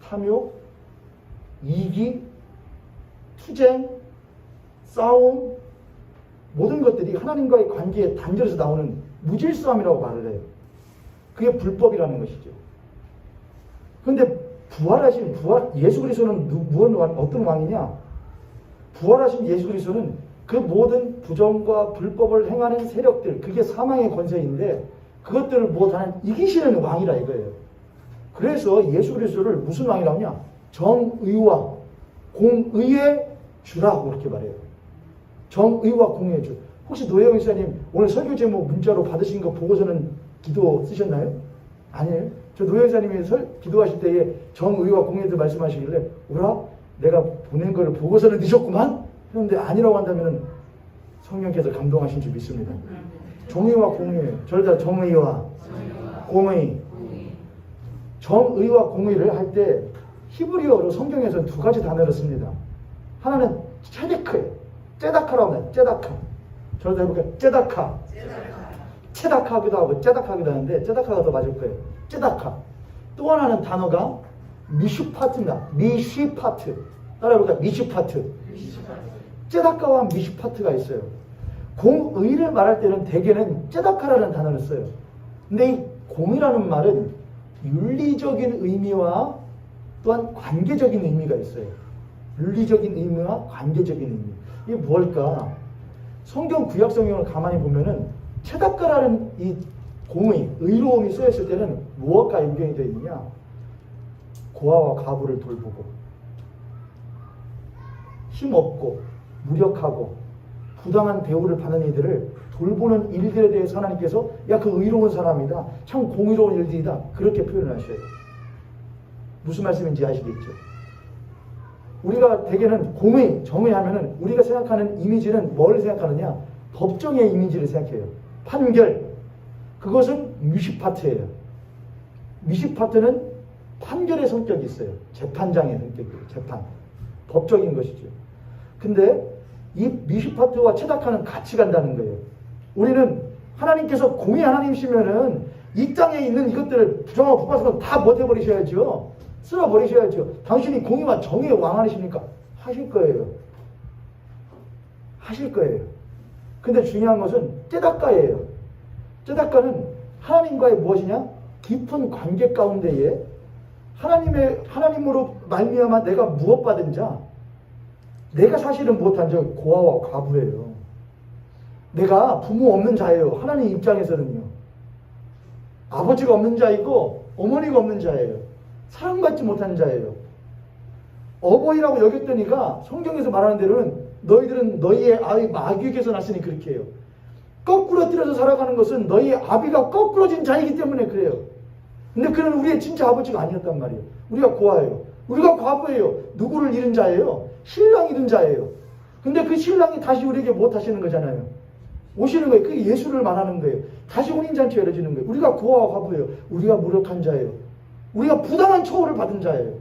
Speaker 1: 탐욕, 이기, 투쟁, 싸움, 모든 것들이 하나님과의 관계에 단절해서 나오는 무질서함이라고 말을 해요. 그게 불법이라는 것이죠. 그런데 예수 그리스도는 어떤 왕이냐? 부활하신 예수 그리스도는 그 모든 부정과 불법을 행하는 세력들, 그게 사망의 권세인데 그것들을 못하는 이기시는 왕이라 이거예요. 그래서 예수 그리스도를 무슨 왕이라고 하냐? 정의와 공의의 주라고 그렇게 말해요. 정의와 공의의 주. 혹시 노혜영 이사님 오늘 설교 제목 문자로 받으신 거 보고서는 기도 쓰셨나요? 아니에요. 저 노혜영 이사님이 기도하실 때에 정의와 공의를 말씀하시길래 오라 내가 보낸 거를 보고서는 늦었구만 했는데 아니라고 한다면 성령께서 감동하신 줄 믿습니다. 정의와 공의예요. 저를 다 정의와 공의. 정의와 공의를 할 때 히브리어로 성경에서는 두 가지 단어를 씁니다. 하나는 체데크예요. 제다카라고 해요. 제다카. 저를 다 해볼까요? 제다카. 체다카하기도 하고 제다카하기도 하는데 제다카가 더 맞을 거예요. 제다카. 또 하나는 단어가 미슈파트입니다. 미슈파트. 따라해볼까요? 미슈파트. 제다카와 미슈파트가 있어요. 공의를 말할 때는 대개는 제다카라는 단어를 써요. 근데 이 공이라는 말은 윤리적인 의미와 또한 관계적인 의미가 있어요. 윤리적인 의미와 관계적인 의미. 이게 뭘까? 성경 구약 성경을 가만히 보면은 체다카라는 이 공의, 의로움이 쓰였을 때는 무엇과 연결이 되어 있냐? 고아와 과부를 돌보고 힘없고 무력하고 부당한 대우를 받는 이들을 돌보는 일들에 대해서 하나님께서 야, 그 의로운 사람이다. 참 공의로운 일들이다. 그렇게 표현을 하셔요. 무슨 말씀인지 아시겠죠? 우리가 대개는 공의, 정의 하면은 우리가 생각하는 이미지는 뭘 생각하느냐? 법정의 이미지를 생각해요. 판결. 그것은 미시파트예요. 미시파트는 판결의 성격이 있어요. 재판장의 성격이에요. 재판. 법적인 것이죠. 근데 이 미시파트와 체다카는 같이 간다는 거예요. 우리는 하나님께서 공의 하나님이시면은 이 땅에 있는 이것들을 부정하고 부파스가 다 못해버리셔야죠. 쓸어버리셔야죠. 당신이 공의와 정의의 왕 아니십니까? 하실 거예요. 하실 거예요. 근데 중요한 것은 제다카예요. 제다카는 하나님과의 무엇이냐? 깊은 관계 가운데에 하나님으로 말미암아 내가 무엇 받은 자, 내가 사실은 못한 자 고아와 과부예요. 내가 부모 없는 자예요. 하나님 입장에서는요. 아버지가 없는 자이고 어머니가 없는 자예요. 사랑받지 못하는 자예요. 어버이라고 여겼더니가 성경에서 말하는 대로는 너희들은 너희의 아비 마귀에게서 났으니 그렇게 해요. 거꾸로 뛰어서 살아가는 것은 너희의 아비가 거꾸로진 자이기 때문에 그래요. 근데 그는 우리의 진짜 아버지가 아니었단 말이에요. 우리가 고아예요. 우리가 과부예요. 누구를 잃은 자예요? 신랑 잃은 자예요. 근데 그 신랑이 다시 우리에게 못 하시는 거잖아요. 오시는 거예요. 그게 예수를 말하는 거예요. 다시 혼인잔치 열어지는 거예요. 우리가 고아와 과부예요. 우리가 무력한 자예요. 우리가 부당한 처우를 받은 자예요.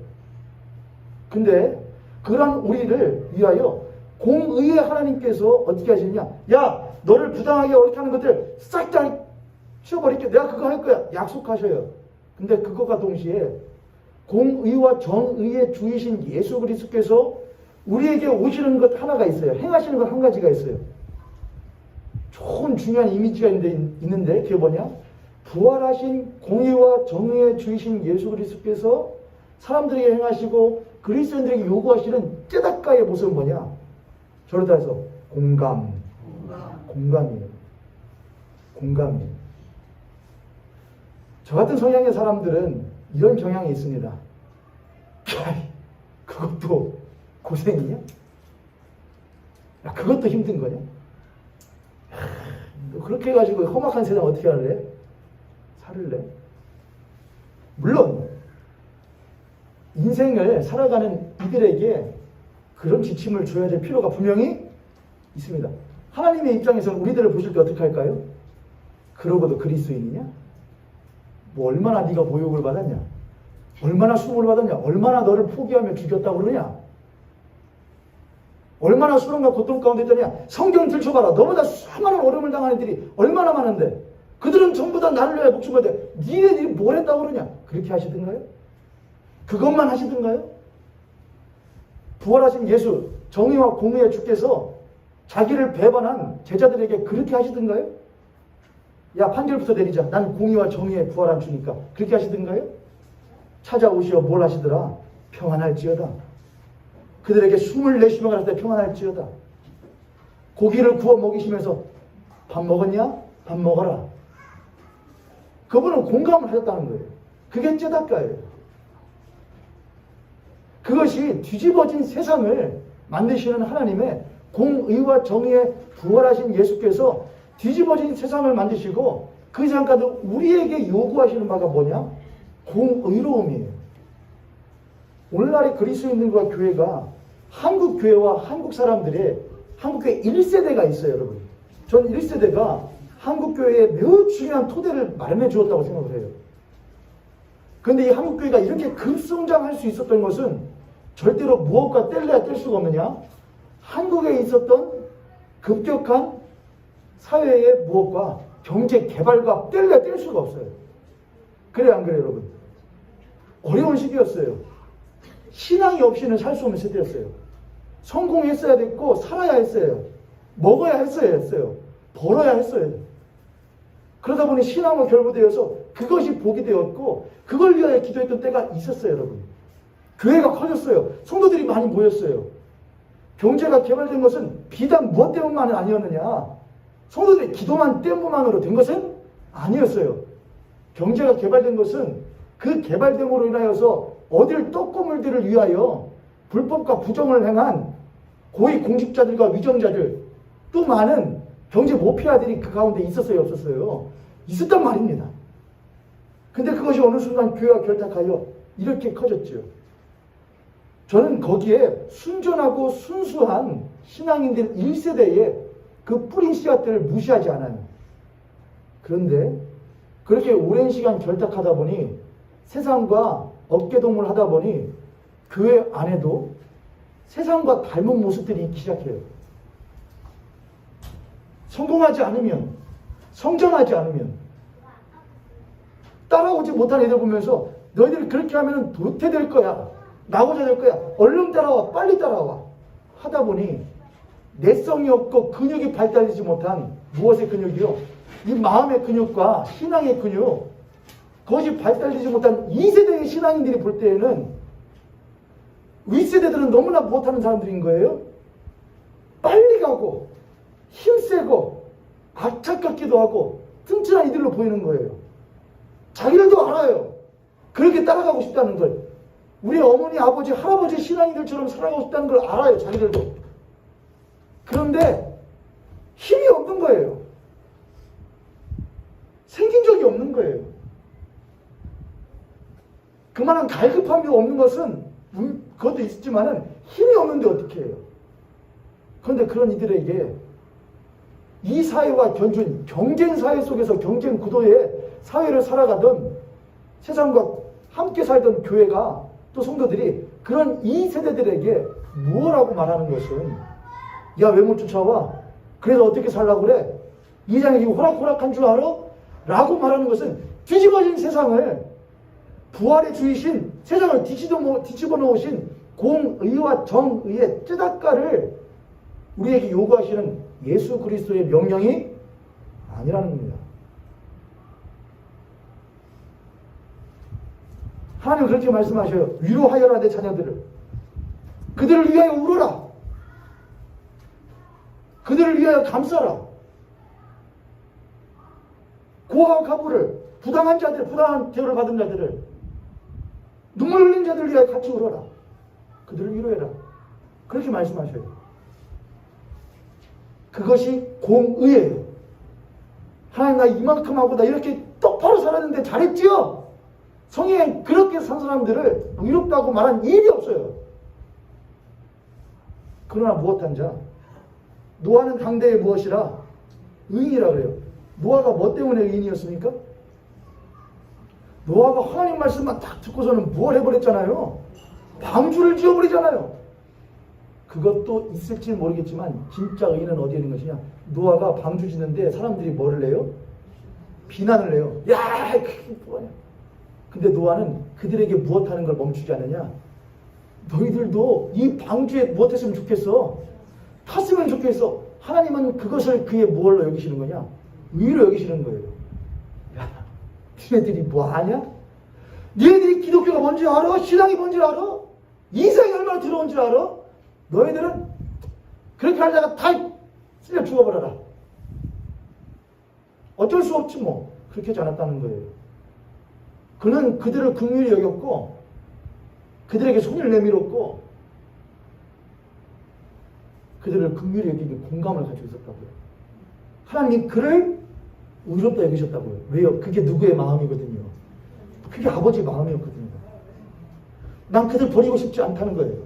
Speaker 1: 근데 그런 우리를 위하여 공의의 하나님께서 어떻게 하시느냐? 야, 너를 부당하게 어렵게 하는 것들 싹 다 치워버릴게. 내가 그거 할 거야. 약속하셔요. 근데 그것과 동시에 공의와 정의의 주이신 예수 그리스도께서 우리에게 오시는 것 하나가 있어요. 행하시는 것 한 가지가 있어요. 좋은 중요한 이미지가 있는데 그게 뭐냐? 부활하신 공의와 정의의 주이신 예수 그리스도께서 사람들에게 행하시고 그리스도인들에게 요구하시는 제다카의 모습은 뭐냐? 저를 따라서 공감이에요. 공감이에요. 저 같은 성향의 사람들은 이런 경향이 있습니다. 그것도 고생이냐? 야, 그것도 힘든 거냐? 그렇게 해가지고 험악한 세상 어떻게 할래? 살을래? 물론 인생을 살아가는 이들에게 그런 지침을 줘야 될 필요가 분명히 있습니다. 하나님의 입장에서는 우리들을 보실 때 어떻게 할까요? 그러고도 그리스도인이냐? 뭐 얼마나 네가 모욕을 받았냐? 얼마나 수모를 받았냐? 얼마나 너를 포기하며 죽였다고 그러냐? 얼마나 수렁과 고통 가운데 있더냐? 성경 들춰봐라. 너보다 수많은 어려움을 당하는 애들이 얼마나 많은데 그들은 전부 다 나를 위해 목숨을 대. 니네들이 뭘 했다고 그러냐? 그렇게 하시던가요? 그것만 하시던가요? 부활하신 예수, 정의와 공의의 주께서 자기를 배반한 제자들에게 그렇게 하시던가요? 야, 판결부터 내리자. 난 공의와 정의에 부활한 주니까. 그렇게 하시던가요? 찾아오시어 뭘 하시더라? 평안할지어다. 그들에게 숨을 내쉬며 가라사대 평안할지어다. 고기를 구워 먹이시면서 밥 먹었냐? 밥 먹어라. 그분은 공감을 하셨다는 거예요. 그게 쩌다까예요. 그것이 뒤집어진 세상을 만드시는 하나님의 공의와 정의에 부활하신 예수께서 뒤집어진 세상을 만드시고 그 세상 가운데 우리에게 요구하시는 바가 뭐냐? 공의로움이에요. 오늘날의 그리스도인들과 교회가 한국 교회와 한국 사람들의 한국교회 1세대가 있어요, 여러분. 전 1세대가 한국교회에 매우 중요한 토대를 마련해 주었다고 생각을 해요. 그런데 이 한국교회가 이렇게 급성장할 수 있었던 것은 절대로 무엇과 뗄래야 뗄 수가 없느냐? 한국에 있었던 급격한 사회의 무엇과 경제 개발과 뗄래야 뗄 수가 없어요. 그래요, 안 그래요, 여러분? 어려운 시기였어요. 신앙이 없이는 살 수 없는 시대였어요. 성공했어야 됐고 살아야 했어요. 먹어야 했어요. 벌어야 했어요. 그러다 보니 신앙과 결부되어서 그것이 복이 되었고 그걸 위하여 기도했던 때가 있었어요, 여러분. 교회가 커졌어요. 성도들이 많이 모였어요. 경제가 개발된 것은 비단 무엇 때문만은 아니었느냐? 성도들의 기도만 때문만으로 된 것은 아니었어요. 경제가 개발된 것은 그 개발됨으로 인하여서 얻을 떡고물들을 위하여 불법과 부정을 행한 고위 공직자들과 위정자들 또 많은 경제 모피아들이 그 가운데 있었어요, 없었어요? 있었단 말입니다. 근데 그것이 어느 순간 교회가 결탁하여 이렇게 커졌죠. 저는 거기에 순전하고 순수한 신앙인들 1세대의 그 뿌린 씨앗들을 무시하지 않아요. 그런데 그렇게 오랜 시간 결탁하다 보니 세상과 어깨동무를 하다 보니 교회 안에도 세상과 닮은 모습들이 있기 시작해요. 성공하지 않으면, 성장하지 않으면, 따라오지 못한 애들 보면서 너희들 그렇게 하면 도태될 거야. 나고자 될 거야. 얼른 따라와. 빨리 따라와. 하다 보니 내성이 없고 근육이 발달되지 못한 무엇의 근육이요? 이 마음의 근육과 신앙의 근육, 그것이 발달되지 못한 2세대의 신앙인들이 볼 때에는 윗세대들은 너무나 못하는 사람들인 거예요. 빨리 가고 힘세고 악착 같기도 하고 튼튼한 이들로 보이는 거예요. 자기들도 알아요. 그렇게 따라가고 싶다는 걸. 우리 어머니, 아버지, 할아버지 신앙인들처럼 살아가고 싶다는 걸 알아요. 자기들도. 그런데 힘이 없는 거예요. 생긴 적이 없는 거예요. 그만한 갈급함이 없는 것은 그것도 있지만은 힘이 없는데 어떻게 해요? 그런데 그런 이들에게 이 사회와 견준 경쟁 사회 속에서 경쟁 구도의 사회를 살아가던 세상과 함께 살던 교회가 또 성도들이 그런 이 세대들에게 무엇라고 말하는 것은 야, 왜 못 쫓아와? 그래서 어떻게 살라고 그래? 이 세상이 지금 호락호락한 줄 알아? 라고 말하는 것은 뒤집어진 세상을 부활의 주이신 세상을 뒤집어 놓으신 공의와 정의의 쯔다까를 우리에게 요구하시는 예수 그리스도의 명령이 아니라는 겁니다. 하나님은 그렇게 말씀하셔요. 위로하여라 내 자녀들을. 그들을 위하여 울어라. 그들을 위하여 감싸라. 고아와 가부를, 부당한 자들, 부당한 대우를 받은 자들을, 눈물 흘린 자들을 위하여 같이 울어라. 그들을 위로해라. 그렇게 말씀하셔요. 그것이 공의예요. 하나님 나 이만큼 하고 나 이렇게 똑바로 살았는데 잘했지요? 성경에 그렇게 산 사람들을 의롭다고 말한 일이 없어요. 그러나 무엇한 자? 노아는 당대에 무엇이라? 의인이라 그래요. 노아가 뭐 때문에 의인이었습니까? 노아가 하나님 말씀만 딱 듣고서는 뭘 해버렸잖아요. 방주를 지어버리잖아요. 그것도 있을지 모르겠지만 진짜 의인은 어디에 있는 것이냐? 노아가 방주 짓는데 사람들이 뭐를 해요? 비난을 해요. 야, 그게 뭐냐? 근데 노아는 그들에게 무엇하는 걸 멈추지 않느냐? 너희들도 이 방주에 무엇했으면 좋겠어? 탔으면 좋겠어. 하나님은 그것을 그의 무엇로 여기시는 거냐? 의로 여기시는 거예요. 야, 니네들이 뭐하냐? 니네들이 기독교가 뭔지 알아? 신앙이 뭔지 알아? 이상이 얼마나 들어온 줄 알아? 너희들은 그렇게 하다가 다 쓸려 죽어버려라. 어쩔 수 없지 뭐. 그렇게 하지 않았다는 거예요. 그는 그들을 긍휼히 여겼고 그들에게 손을 내밀었고 그들을 긍휼히 여기기 공감을 가지고 있었다고요. 하나님이 그를 의롭다 여기셨다고요. 왜요? 그게 누구의 마음이거든요. 그게 아버지 마음이었거든요. 난 그들 버리고 싶지 않다는 거예요.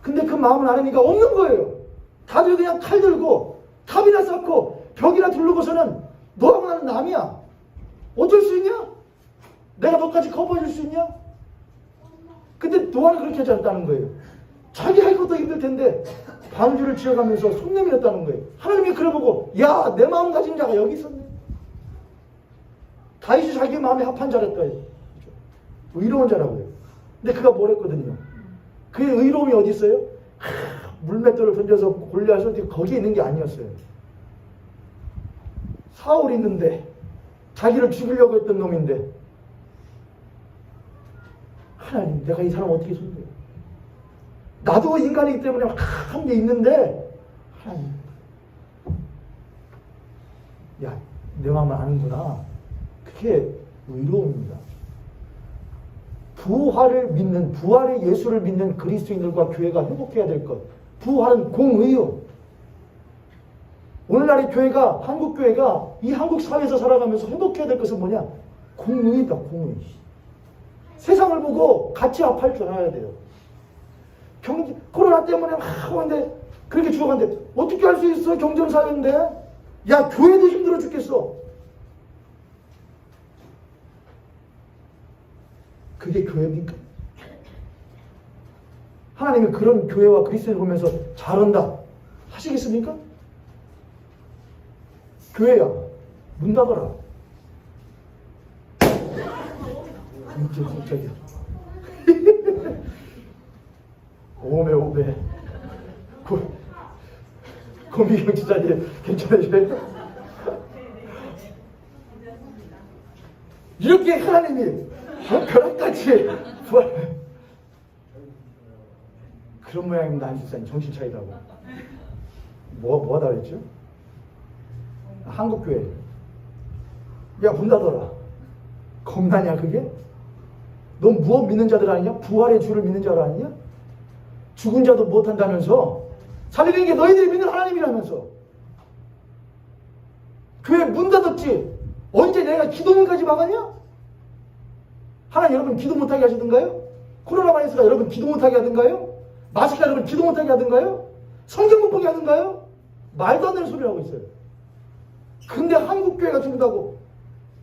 Speaker 1: 근데 그 마음을 하나님이가 없는 거예요. 다들 그냥 칼 들고 탑이나 쌓고 벽이나 두르고서는 너하고 나는 남이야. 어쩔 수 있냐? 내가 너까지 커버해줄 수 있냐? 근데 노아는 그렇게 하지 않았다는 거예요. 자기 할 것도 힘들 텐데 반주를 지어가면서 손 내밀었다는 거예요. 하나님이 그래 보고 야, 내 마음 가진 자가 여기 있었네. 다윗이 자기 마음에 합한 자랬다. 의로운 자라고요. 근데 그가 뭘 했거든요. 그의 의로움이 어디 있어요? 물맷돌을 던져서 골리앗을 거기에 있는 게 아니었어요. 사울이 있는데 자기를 죽이려고 했던 놈인데 하나님, 내가 이 사람 어떻게 손대요? 나도 인간이기 때문에 한 게 있는데 하나님, 야, 내 마음을 아는구나. 그게 의로움입니다. 부활을 믿는, 부활의 예수를 믿는 그리스도인들과 교회가 회복해야 될 것. 부활은 공의요. 오늘날의 교회가, 한국 교회가 이 한국 사회에서 살아가면서 회복해야 될 것은 뭐냐? 공의다, 공의. 세상을 보고 같이 합할 줄 알아야 돼요. 코로나 때문에 하는데 그렇게 죽어가는데 어떻게 할 수 있어? 경쟁사회인데. 야, 교회도 힘들어 죽겠어. 그게 교회입니까? 하나님이 그런 교회와 그리스도를 보면서 잘한다 하시겠습니까? 교회야, 문 닫아라. 깜짝이야. 오메. 고미경 지사님, 괜찮으세요? 이렇게 하나님이 벼락같이 부활. 그런 모양입니다, 한지사님. 정신 차리라고. 뭐 하다 그랬죠? 한국교회. 야, 문 닫아라. 겁나냐, 그게? 넌 무엇 믿는 자들 아니냐? 부활의 주를 믿는 자들 아니냐? 죽은 자도 못한다면서 살리는 게 너희들이 믿는 하나님이라면서. 교회 문 닫았지. 언제 내가 기도문까지 막았냐? 하나님 여러분 기도 못하게 하시던가요? 코로나 바이러스가 여러분 기도 못하게 하던가요? 마스크가 여러분 기도 못하게 하던가요? 성경 못 보게 하던가요? 말도 안 되는 소리를 하고 있어요. 근데 한국교회가 죽는다고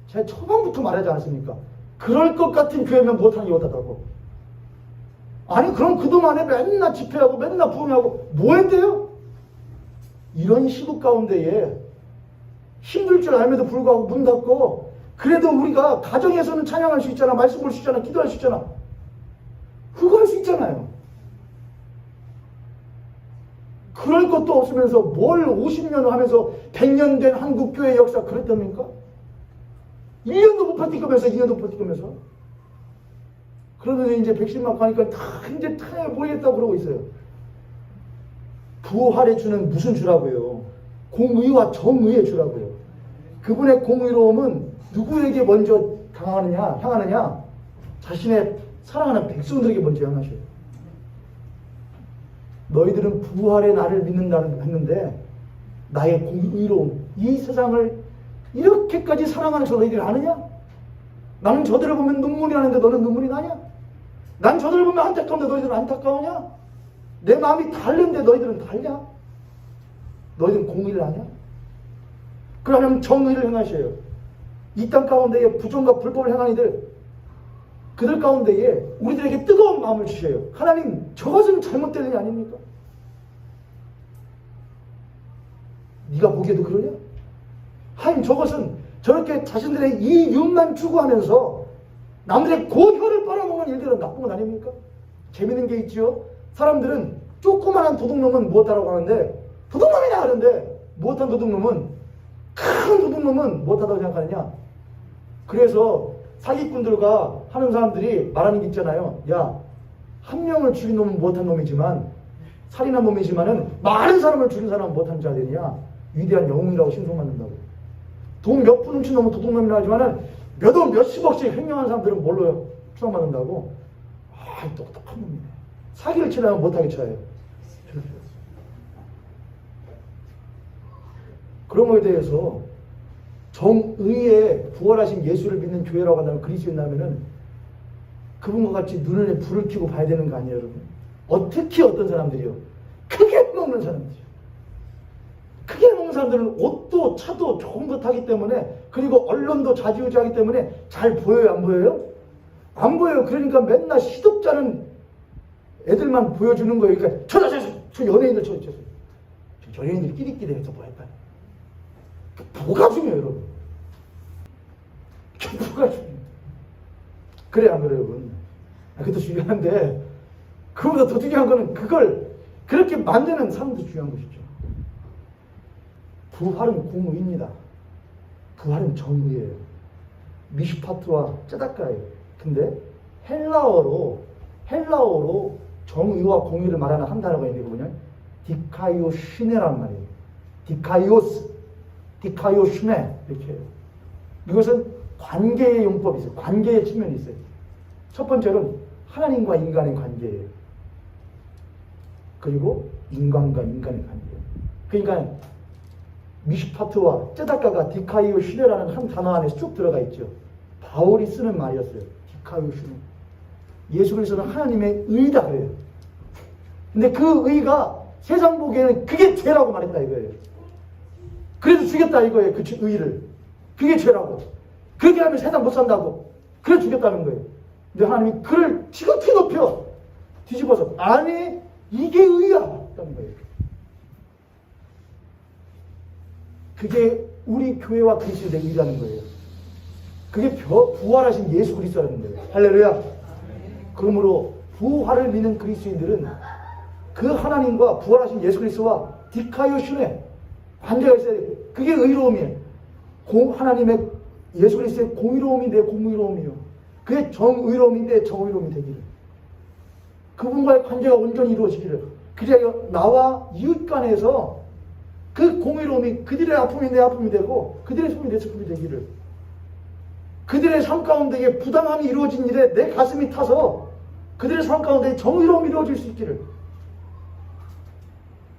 Speaker 1: 제가 초반부터 말하지 않았습니까? 그럴 것 같은 교회면 못하는 게 어떻다고. 아니 그럼 그동안에 맨날 집회하고 맨날 부흥하고 뭐 했대요? 이런 시국 가운데에 힘들 줄 알면서 불구하고 문 닫고 그래도 우리가 가정에서는 찬양할 수 있잖아. 말씀 볼 수 있잖아. 기도할 수 있잖아. 그거 할 수 있잖아요. 그럴 것도 없으면서 뭘 50년 하면서 100년 된 한국교회 역사 그랬답니까? 1년도 못 버티면서 2년도 버티면서 그러면서 이제 백신 맞고 하니까 이제 다 모르겠다고 그러고 있어요. 부활의 주는 무슨 주라고요? 공의와 정의의 주라고요. 그분의 공의로움은 누구에게 먼저 향하느냐? 자신의 사랑하는 백성들에게 먼저 향하셔요. 너희들은 부활의 나를 믿는다는 했는데 나의 공의로움, 이 세상을 이렇게까지 사랑하는 저 너희들이 아느냐? 나는 저들을 보면 눈물이 나는데 너는 눈물이 나냐? 난 저들을 보면 안타까운데 너희들은 안타까우냐? 내 마음이 다른데 너희들은 달냐? 너희들은 공의를 하냐? 그러면 정의를 행하셔요. 이 땅 가운데에 부정과 불법을 행한 이들, 그들 가운데에 우리들에게 뜨거운 마음을 주셔요. 하나님, 저것은 잘못된 일이 아닙니까? 네가 보기에도 그러냐? 하나님, 저것은 저렇게 자신들의 이윤만 추구하면서 남들의 고혈을 빨아먹는 일들은 나쁜 건 아닙니까? 재밌는 게 있죠. 사람들은 조그만한 도둑놈은 무엇하라고 하는데 도둑놈이냐 하는데 무엇한 도둑놈은 큰 도둑놈은 무엇하다고 생각하느냐? 그래서 사기꾼들과 하는 사람들이 말하는 게 있잖아요. 야, 한 명을 죽인 놈은 무엇한 놈이지만 살인한 몸이지만은 많은 사람을 죽인 사람은 못한 자 되느냐? 위대한 영웅이라고 칭송받는다고. 돈 몇 푼 훔친 놈은 도둑놈이라 하지만은 몇십억씩 횡령한 사람들은 뭘로 추앙받는다고? 아, 똑똑한 놈이네. 사기를 치려면 못하게 쳐요. 그런 거에 대해서 정의에 부활하신 예수를 믿는 교회라고 한다면 그리스도인이라면은 그분과 같이 눈에 불을 켜고 봐야 되는 거 아니에요, 여러분? 특히 어떤 사람들이요? 크게 먹는 사람들이요. 크게 먹는 사람들은 옷도 차도 좋은 것 하기 때문에, 그리고 언론도 좌지우지하기 때문에 잘 보여요, 안 보여요? 안 보여요. 그러니까 맨날 시덥잖은 애들만 보여주는 거예요. 그러니까 저 연예인들 저 연예인들이 끼리끼리 해서 뭐 할까요? 뭐가 중요해요, 여러분? 뭐가 중요해요? 그래, 안 그래요, 여러분? 그것도 중요한데, 그보다 더 중요한 거는 그걸 그렇게 만드는 사람도 중요한 것이죠. 부활은 공의입니다. 부활은 정의예요. 미슈파트와 쩌다까예요. 근데 헬라어로 정의와 공의를 말하는 한 단어가 있는데 뭐냐? 디카이오시네라는 말이에요. 디카이오시네 이렇게 해요. 이것은 관계의 용법이 있어요. 관계의 측면이 있어요. 첫 번째는 하나님과 인간의 관계예요. 그리고 인간과 인간의 관계예요. 그러니까 미슈파트와 쩌다까가 디카이오시네라는 한 단어 안에 쭉 들어가 있죠. 바울이 쓰는 말이었어요. 디카이오시네. 예수 그리스도는 하나님의 의다 그래요. 근데 그 의가 세상 보기에는 그게 죄라고 말했다 이거예요. 그래서 죽였다 이거예요. 그 의를. 그게 죄라고. 그렇게 하면 세상 못 산다고. 그래 죽였다는 거예요. 근데 하나님이 그를 지극히 높여 뒤집어서 아니 이게 의야 라는 거예요. 그게 우리 교회와 그리스도의 의라는 거예요. 그게 부활하신 예수 그리스도라는 거예요. 할렐루야. 그러므로 부활을 믿는 그리스도인들은 그 하나님과 부활하신 예수 그리스도와 디카이오슈네 관계가 있어야 돼요. 그게 의로움이에요. 하나님의 예수 그리스도의 공의로움인데 공의로움이요. 그게 정의로움인데 정의로움이 되기를. 그분과의 관계가 온전히 이루어지기를. 그래야 나와 이웃 간에서 그 공의로움이 그들의 아픔이 내 아픔이 되고 그들의 슬픔이 내 슬픔이 되기를. 그들의 삶 가운데에 부당함이 이루어진 일에 내 가슴이 타서 그들의 삶 가운데 정의로움이 이루어질 수 있기를.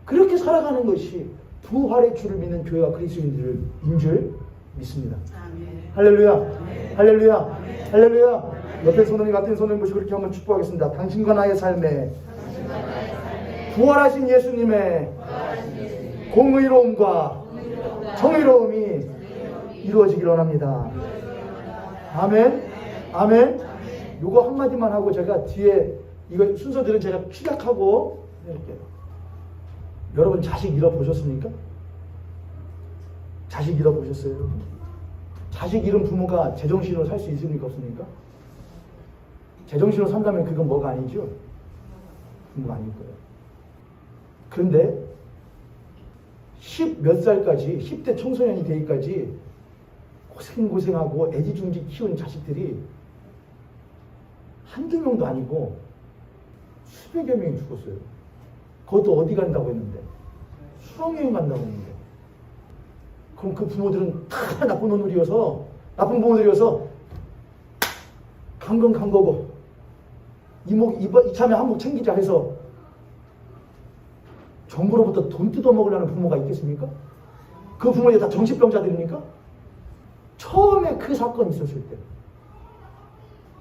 Speaker 1: 그렇게 살아가는 것이 부활의 주를 믿는 교회와 그리스도인들인 줄 믿습니다. 아멘. 할렐루야. 아멘. 할렐루야. 아멘. 할렐루야. 옆에 손을 같은 손을 모시고 그렇게 한번 축복하겠습니다. 당신과 나의 삶에 부활하신 예수님의 공의로움과 정의로움이 이루어지길 원합니다. 아멘. 아멘. 요거 한마디만 하고 제가 뒤에 이거 순서들은 제가 축약하고 이렇게. 여러분 자식 잃어보셨습니까? 자식 잃어보셨어요? 자식 잃은 부모가 제정신으로 살 수 있습니까? 없습니까? 제정신으로 산다면 그건 뭐가 아니죠? 뭐가 아닐 거예요. 그런데 10몇 살까지 10대 청소년이 되기까지 고생하고 애지중지 키운 자식들이 한두 명도 아니고 수백여 명이 죽었어요. 그것도 어디 간다고 했는데 수학여행 간다고 했는데. 그럼 그 부모들은 다 나쁜 부모들이어서 간 건 간 거고 이참에 한몫 챙기자 해서 정부로부터 돈 뜯어먹으려는 부모가 있겠습니까? 그 부모들이 다 정신병자들입니까? 처음에 그 사건이 있었을 때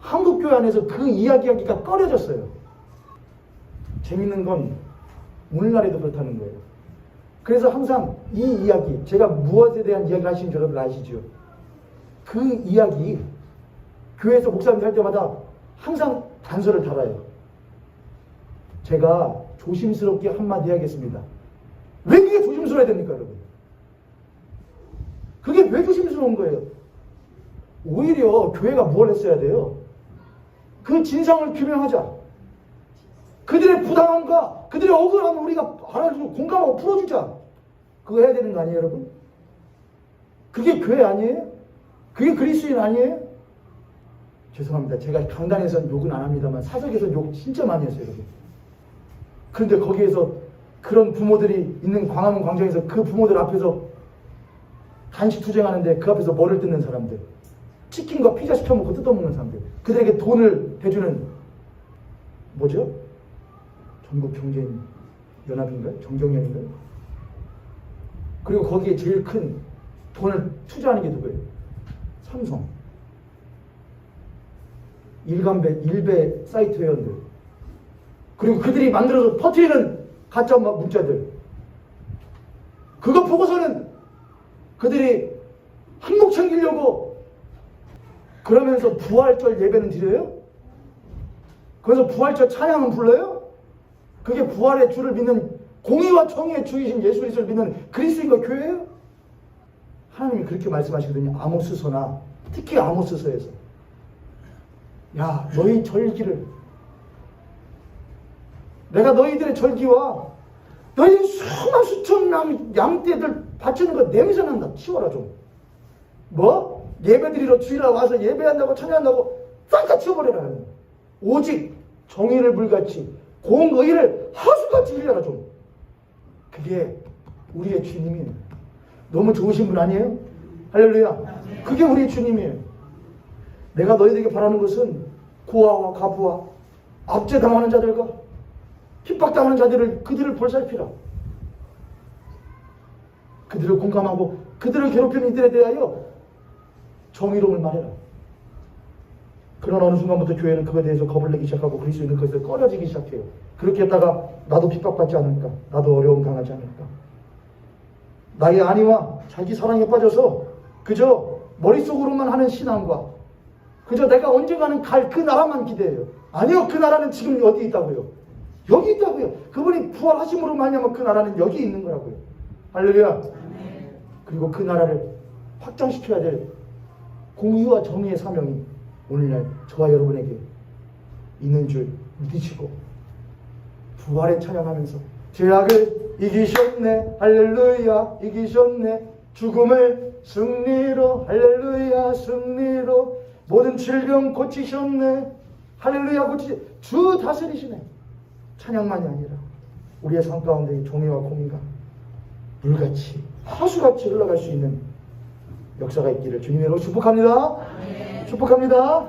Speaker 1: 한국교회 안에서 그 이야기하기가 꺼려졌어요. 재밌는 건 오늘날에도 그렇다는 거예요. 그래서 항상 이 이야기, 제가 무엇에 대한 이야기를 하시는 줄 여러분 아시죠? 그 이야기 교회에서 목사님 할 때마다 항상 단서를 달아요. 제가 조심스럽게 한마디 하겠습니다. 왜 그게 조심스러워야 됩니까, 여러분? 그게 왜 조심스러운 거예요? 오히려 교회가 뭘 했어야 돼요? 그 진상을 규명하자. 그들의 부당함과 그들의 억울함을 우리가 알아주고 공감하고 풀어주자. 그거 해야 되는 거 아니에요, 여러분? 그게 교회 아니에요? 그게 그리스도인 아니에요? 죄송합니다. 제가 강단에서는 욕은 안 합니다만 사석에서 욕 진짜 많이 했어요, 여러분. 그런데 거기에서 그런 부모들이 있는 광화문 광장에서 그 부모들 앞에서 간식 투쟁하는데 그 앞에서 뭐를 뜯는 사람들, 치킨과 피자 시켜먹고 뜯어먹는 사람들, 그들에게 돈을 대주는 뭐죠? 전국경제연합인가요? 정경련인가요? 그리고 거기에 제일 큰 돈을 투자하는 게 누구예요? 삼성, 일배 사이트 회원들, 그리고 그들이 만들어서 퍼뜨리는 가짜 문자들, 그거 보고서는 그들이 한몫 챙기려고 그러면서 부활절 예배는 드려요? 그래서 부활절 찬양은 불러요? 그게 부활의 주를 믿는, 공의와 정의의 주이신 예수 그리스도를 믿는 그리스도인과 교회예요? 하나님이 그렇게 말씀하시거든요. 아모스서나 특히 아모스서에서, 야, 너희 절기를, 내가 너희들의 절기와 너희 수만 수천 양떼들 바치는 거 냄새 난다. 치워라 좀. 뭐? 예배드리러 주일날 와서 예배한다고 찬양한다고 싹 다 치워버려라. 오직 정의를 불같이 공의를 하수같이 흘려라 좀. 그게 우리의 주님이에요. 너무 좋으신 분 아니에요? 할렐루야. 그게 우리의 주님이에요. 내가 너희들에게 바라는 것은 고아와 가부와 압제당하는 자들과 핍박당하는 자들을, 그들을 볼살피라. 그들을 공감하고 그들을 괴롭히는 이들에 대하여 정의로움을 말해라. 그러나 어느 순간부터 교회는 그거에 대해서 겁을 내기 시작하고 그리스도인은 그것을 꺼려지기 시작해요. 그렇게 했다가 나도 핍박받지 않을까? 나도 어려움 당하지 않을까? 나의 안위와 자기 사랑에 빠져서 그저 머릿속으로만 하는 신앙과 그저 내가 언젠가는 갈 그 나라만 기대해요. 아니요, 그 나라는 지금 어디 있다고요? 여기 있다고요. 그분이 부활하심으로 말미암아 그 나라는 여기 있는 거라고요. 할렐루야. 그리고 그 나라를 확장시켜야 될 공의와 정의의 사명이 오늘날 저와 여러분에게 있는 줄 믿으시고 부활에 찬양하면서 죄악을 이기셨네, 할렐루야, 이기셨네, 죽음을 승리로, 할렐루야, 승리로, 모든 질병 고치셨네, 할렐루야, 주 다스리시네. 찬양만이 아니라 우리의 삶 가운데 정의와 공의가 물같이 하수같이 흘러갈 수 있는 역사가 있기를 주님으로 축복합니다. 축복합니다.